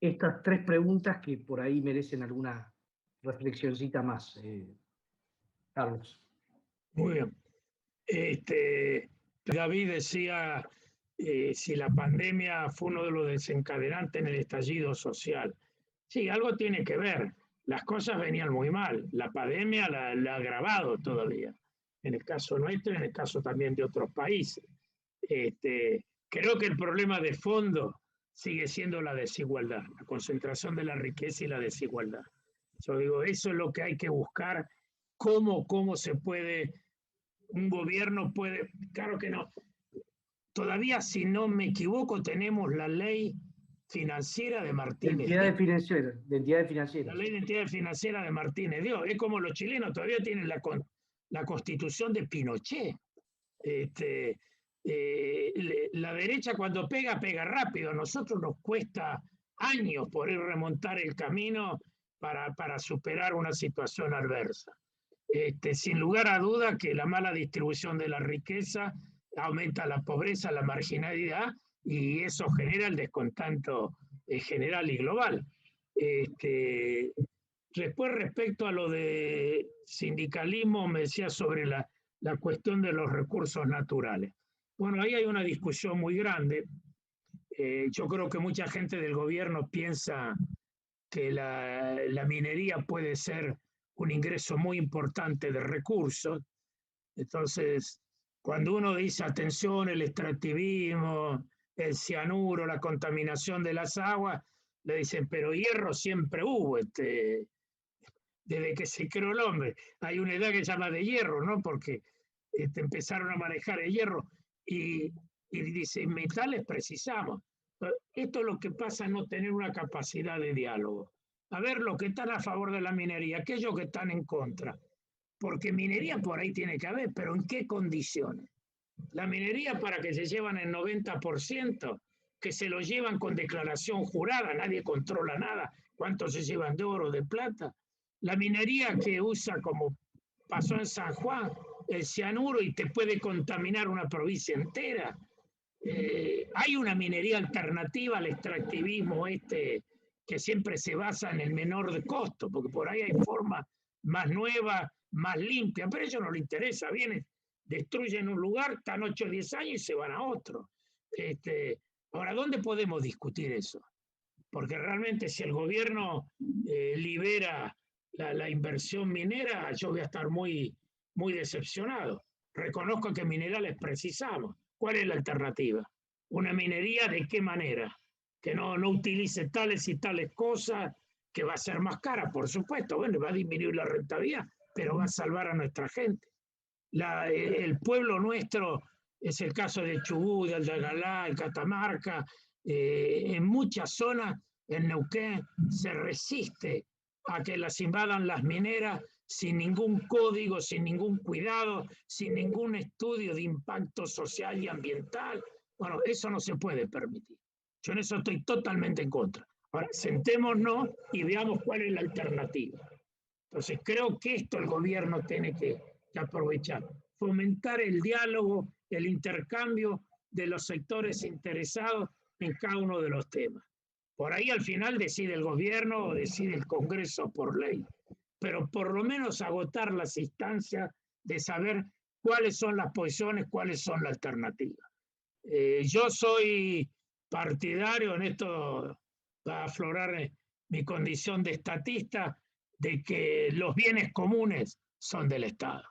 Estas tres preguntas que por ahí merecen alguna reflexioncita más, Carlos. Muy bien. David decía si la pandemia fue uno de los desencadenantes en el estallido social. Sí, algo tiene que ver. Las cosas venían muy mal. La pandemia la ha agravado todavía. En el caso nuestro y en el caso también de otros países. Creo que el problema de fondo sigue siendo la desigualdad, la concentración de la riqueza y la desigualdad. Yo digo, eso es lo que hay que buscar. ¿Cómo se puede, un gobierno puede, claro que no. Todavía, si no me equivoco, tenemos la ley financiera de Martínez. De entidades financieras. La ley de entidades financieras de Martínez Dios. Es como los chilenos todavía tienen la constitución de Pinochet. La derecha cuando pega rápido. A nosotros nos cuesta años poder remontar el camino para superar una situación adversa. Sin lugar a duda que la mala distribución de la riqueza aumenta la pobreza, la marginalidad, y eso genera el descontento general y global. Después, respecto a lo de sindicalismo, me decía sobre la cuestión de los recursos naturales. Bueno, ahí hay una discusión muy grande. Yo creo que mucha gente del gobierno piensa que la minería puede ser un ingreso muy importante de recursos. Entonces, cuando uno dice atención, el extractivismo, el cianuro, la contaminación de las aguas, le dicen, pero hierro siempre hubo, desde que se creó el hombre. Hay una edad que se llama de hierro, ¿no? Porque empezaron a manejar el hierro y dice, metales precisamos. Esto es lo que pasa, no tener una capacidad de diálogo. A ver, los que están a favor de la minería, aquellos que están en contra. Porque minería por ahí tiene que haber, pero ¿en qué condiciones? La minería para que se llevan el 90%, que se lo llevan con declaración jurada, nadie controla nada, cuánto se llevan de oro, de plata. La minería que usa, como pasó en San Juan, el cianuro y te puede contaminar una provincia entera. Hay una minería alternativa al extractivismo que siempre se basa en el menor de costo, porque por ahí hay formas más nuevas, más limpias, pero a ellos no les interesa, vienen destruyen un lugar, están 8 o 10 años y se van a otro. Ahora, ¿dónde podemos discutir eso? Porque realmente si el gobierno libera la inversión minera, yo voy a estar muy, muy decepcionado. Reconozco que minerales precisamos. ¿Cuál es la alternativa? ¿Una minería de qué manera? Que no utilice tales y tales cosas, que va a ser más cara, por supuesto. Bueno, va a disminuir la rentabilidad, pero va a salvar a nuestra gente. El pueblo nuestro, es el caso de Chubut, de Aldagalá, de Catamarca, en muchas zonas, en Neuquén, se resiste a que las invadan las mineras sin ningún código, sin ningún cuidado, sin ningún estudio de impacto social y ambiental. Bueno, eso no se puede permitir. Yo en eso estoy totalmente en contra. Ahora, sentémonos y veamos cuál es la alternativa. Entonces, creo que esto el gobierno tiene que aprovechar, fomentar el diálogo, el intercambio de los sectores interesados en cada uno de los temas. Por ahí al final decide el gobierno o decide el Congreso por ley, pero por lo menos agotar las instancias de saber cuáles son las posiciones, cuáles son las alternativas. Yo soy partidario, en esto va a aflorar mi condición de estatista, de que los bienes comunes son del Estado.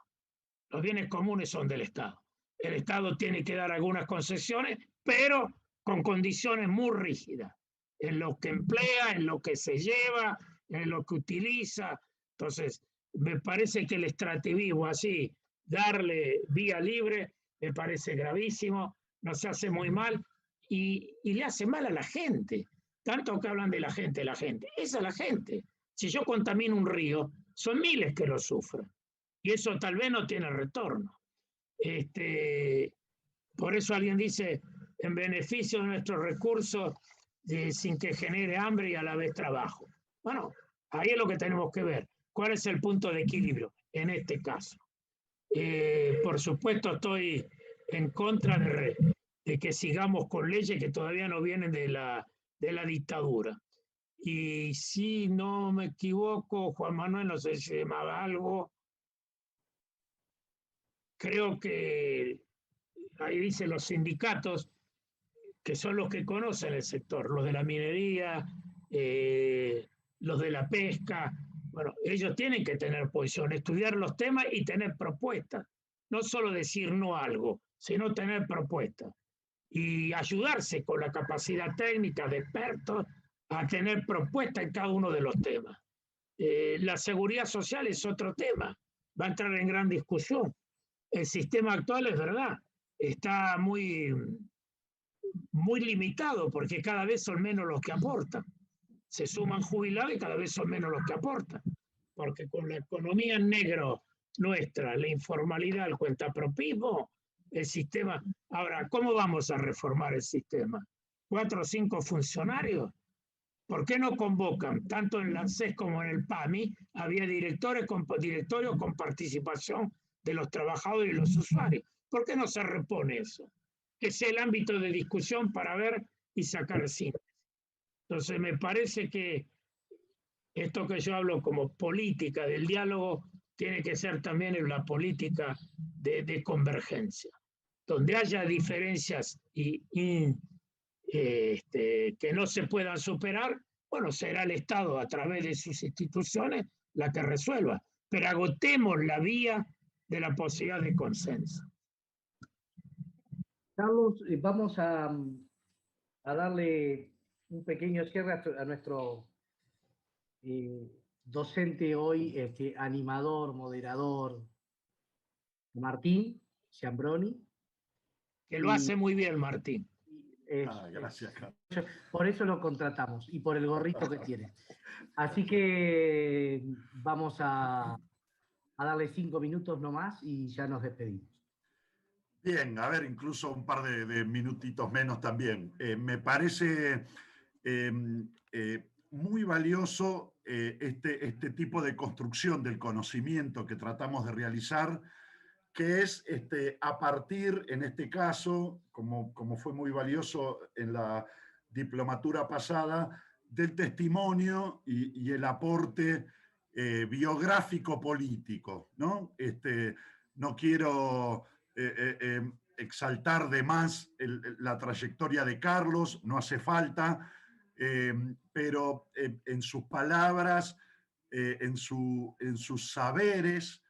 Los bienes comunes son del Estado. El Estado tiene que dar algunas concesiones, pero con condiciones muy rígidas, en lo que emplea, en lo que se lleva, en lo que utiliza. Entonces, me parece que el extractivismo así, darle vía libre, me parece gravísimo, nos hace muy mal y le hace mal a la gente. Tanto que hablan de la gente, esa es la gente. Si yo contamino un río, son miles que lo sufren. Y eso tal vez no tiene retorno. Por eso alguien dice, en beneficio de nuestros recursos, sin que genere hambre y a la vez trabajo. Bueno, ahí es lo que tenemos que ver. ¿Cuál es el punto de equilibrio en este caso? Por supuesto, estoy en contra de que sigamos con leyes que todavía no vienen de la dictadura. Y si no me equivoco, Juan Manuel, no sé si se llamaba algo, creo que ahí dice los sindicatos, que son los que conocen el sector, los de la minería, los de la pesca. Bueno, ellos tienen que tener posición, estudiar los temas y tener propuestas. No solo decir no a algo, sino tener propuestas. Y ayudarse con la capacidad técnica de expertos a tener propuestas en cada uno de los temas. La seguridad social es otro tema, va a entrar en gran discusión. El sistema actual es verdad, está muy limitado porque cada vez son menos los que aportan. Se suman jubilados y cada vez son menos los que aportan. Porque con la economía en negro nuestra, la informalidad, el cuentapropismo, el sistema. Ahora, ¿cómo vamos a reformar el sistema? 4 o 5 funcionarios. ¿Por qué no convocan, tanto en la ANSES como en el PAMI, había directorios con participación de los trabajadores y los usuarios? ¿Por qué no se repone eso? Es el ámbito de discusión para ver y sacar síntesis. Entonces, me parece que esto que yo hablo como política del diálogo tiene que ser también en la política de convergencia, donde haya diferencias que no se puedan superar. Bueno, será el Estado a través de sus instituciones la que resuelva, pero agotemos la vía de la posibilidad de consenso. Carlos, vamos a darle un pequeño cierre a nuestro docente hoy, animador, moderador, Martín Ciambroni. Que lo hace muy bien, Martín. Gracias, Carlos. Por eso lo contratamos y por el gorrito que tiene. Así que vamos a darle 5 minutos nomás y ya nos despedimos. Bien, a ver, incluso un par de minutitos menos también. Me parece muy valioso este tipo de construcción del conocimiento que tratamos de realizar, que es a partir, en este caso, como fue muy valioso en la diplomatura pasada, del testimonio y el aporte biográfico político, ¿no? No quiero exaltar de más la trayectoria de Carlos, no hace falta, pero en sus palabras, en sus saberes,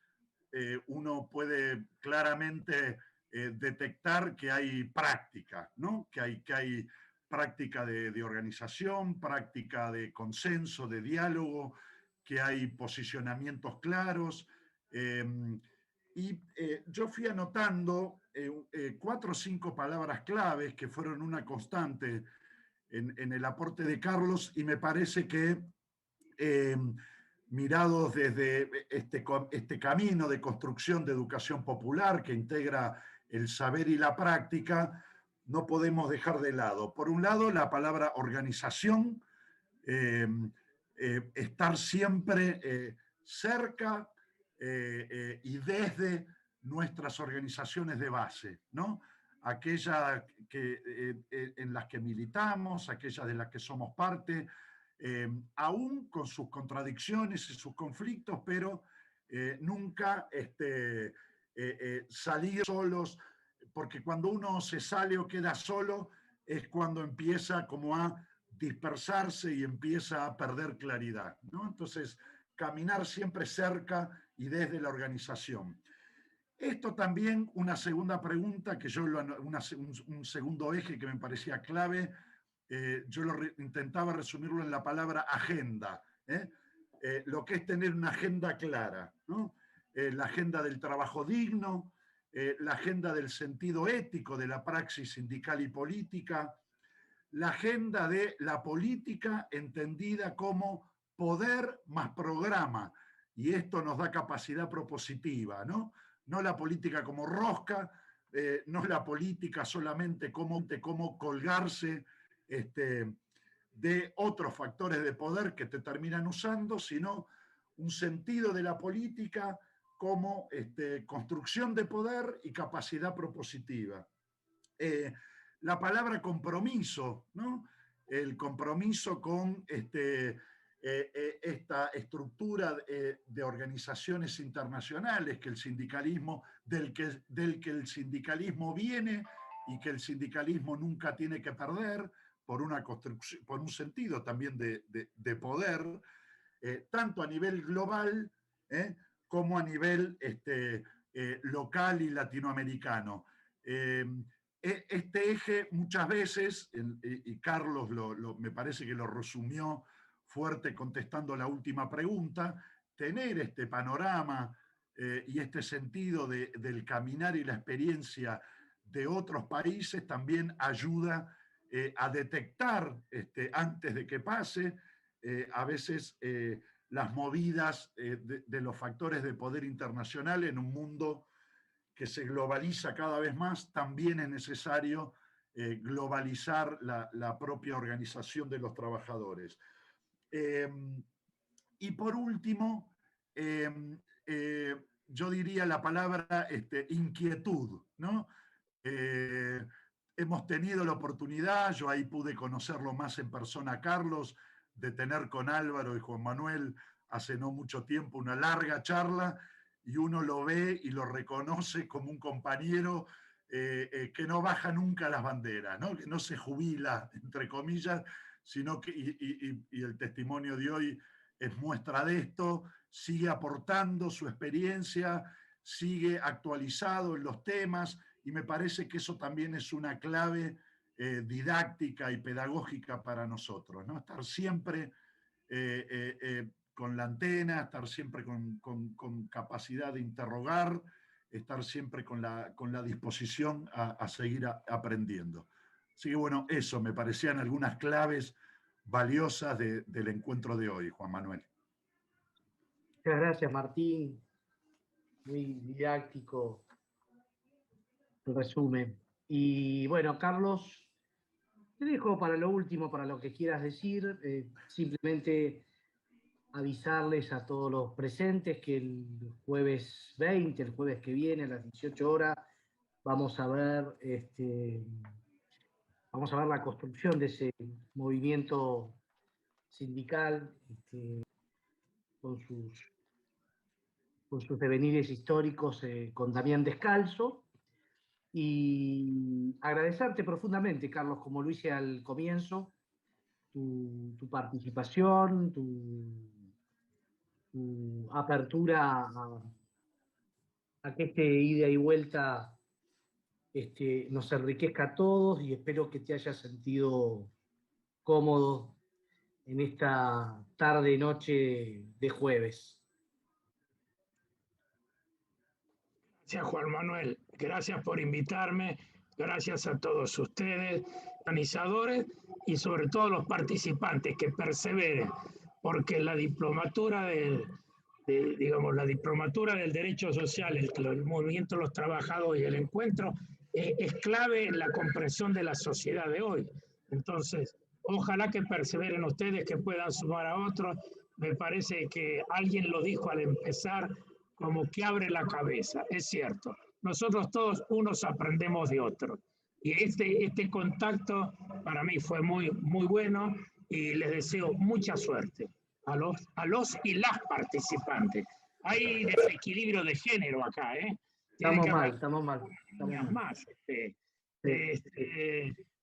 uno puede claramente detectar que hay práctica, ¿no? Que hay práctica de organización, práctica de consenso, de diálogo, que hay posicionamientos claros. Yo fui anotando 4 o 5 palabras claves que fueron una constante en el aporte de Carlos, y me parece que mirados desde este camino de construcción de educación popular que integra el saber y la práctica, no podemos dejar de lado. Por un lado, la palabra organización, estar siempre cerca y desde nuestras organizaciones de base, ¿no? Aquellas en las que militamos, aquellas de las que somos parte, aún con sus contradicciones y sus conflictos, pero nunca salir solos, porque cuando uno se sale o queda solo es cuando empieza como a dispersarse y empieza a perder claridad, ¿no? Entonces, caminar siempre cerca y desde la organización. Esto también, una segunda pregunta, que yo un segundo eje que me parecía clave, yo intentaba resumirlo en la palabra agenda, lo que es tener una agenda clara, ¿no? La agenda del trabajo digno, la agenda del sentido ético de la praxis sindical y política, la agenda de la política entendida como poder más programa, y esto nos da capacidad propositiva, ¿no? No la política como rosca, no la política solamente como colgarse de otros factores de poder que te terminan usando, sino un sentido de la política como construcción de poder y capacidad propositiva. La palabra compromiso, ¿no? El compromiso con esta estructura de organizaciones internacionales que el sindicalismo, del que el sindicalismo viene y que el sindicalismo nunca tiene que perder por una construcción, por un sentido también de poder, tanto a nivel global como a nivel local y latinoamericano. Este eje muchas veces, y Carlos me parece que lo resumió fuerte contestando la última pregunta, tener este panorama y este sentido del caminar y la experiencia de otros países también ayuda a detectar antes de que pase a veces las movidas de los factores de poder internacional en un mundo que se globaliza cada vez más. También es necesario globalizar la propia organización de los trabajadores. Y por último, yo diría la palabra inquietud, ¿no? Hemos tenido la oportunidad, yo ahí pude conocerlo más en persona a Carlos, de tener con Álvaro y Juan Manuel hace no mucho tiempo una larga charla, y uno lo ve y lo reconoce como un compañero que no baja nunca las banderas, ¿no? Que no se jubila, entre comillas, sino que, y el testimonio de hoy es muestra de esto, sigue aportando su experiencia, sigue actualizado en los temas, y me parece que eso también es una clave didáctica y pedagógica para nosotros, ¿no? Estar siempre con la antena, estar siempre con capacidad de interrogar, estar siempre con la disposición a seguir aprendiendo. Así que bueno, eso me parecían algunas claves valiosas del encuentro de hoy, Juan Manuel. Muchas gracias, Martín. Muy didáctico el resumen. Y bueno, Carlos, te dejo para lo último, para lo que quieras decir. Simplemente avisarles a todos los presentes que el jueves 20, el jueves que viene, a las 18 horas, vamos a ver la construcción de ese movimiento sindical con sus devenires históricos con Damián Descalzo. Y agradecerte profundamente, Carlos, como lo hice al comienzo, tu participación, tu apertura a que este ida y vuelta nos enriquezca a todos, y espero que te hayas sentido cómodo en esta tarde, noche de jueves. Gracias, Juan Manuel. Gracias por invitarme. Gracias a todos ustedes, organizadores, y sobre todo los participantes que perseveren, porque la diplomatura digamos, la diplomatura del derecho social, el movimiento de los trabajadores y el encuentro es clave en la comprensión de la sociedad de hoy. Entonces, ojalá que perseveren ustedes, que puedan sumar a otros. Me parece que alguien lo dijo al empezar, como que abre la cabeza. Es cierto, nosotros todos unos aprendemos de otros. Y este contacto para mí fue muy, muy bueno, y les deseo mucha suerte a los y las participantes. Hay desequilibrio de género acá, ¿eh? Estamos mal, estamos mal. Más.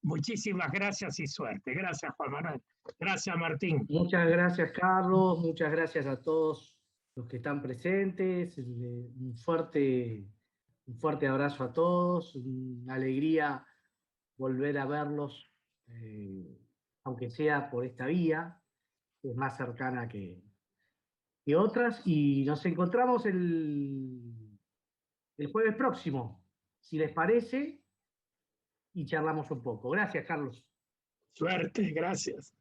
Muchísimas gracias y suerte. Gracias, Juan Manuel. Gracias, Martín. Muchas gracias, Carlos. Muchas gracias a todos los que están presentes. Un fuerte abrazo a todos. Una alegría volver a verlos, aunque sea por esta vía, que es más cercana que otras. Y nos encontramos el jueves próximo, si les parece, y charlamos un poco. Gracias, Carlos. Suerte, gracias.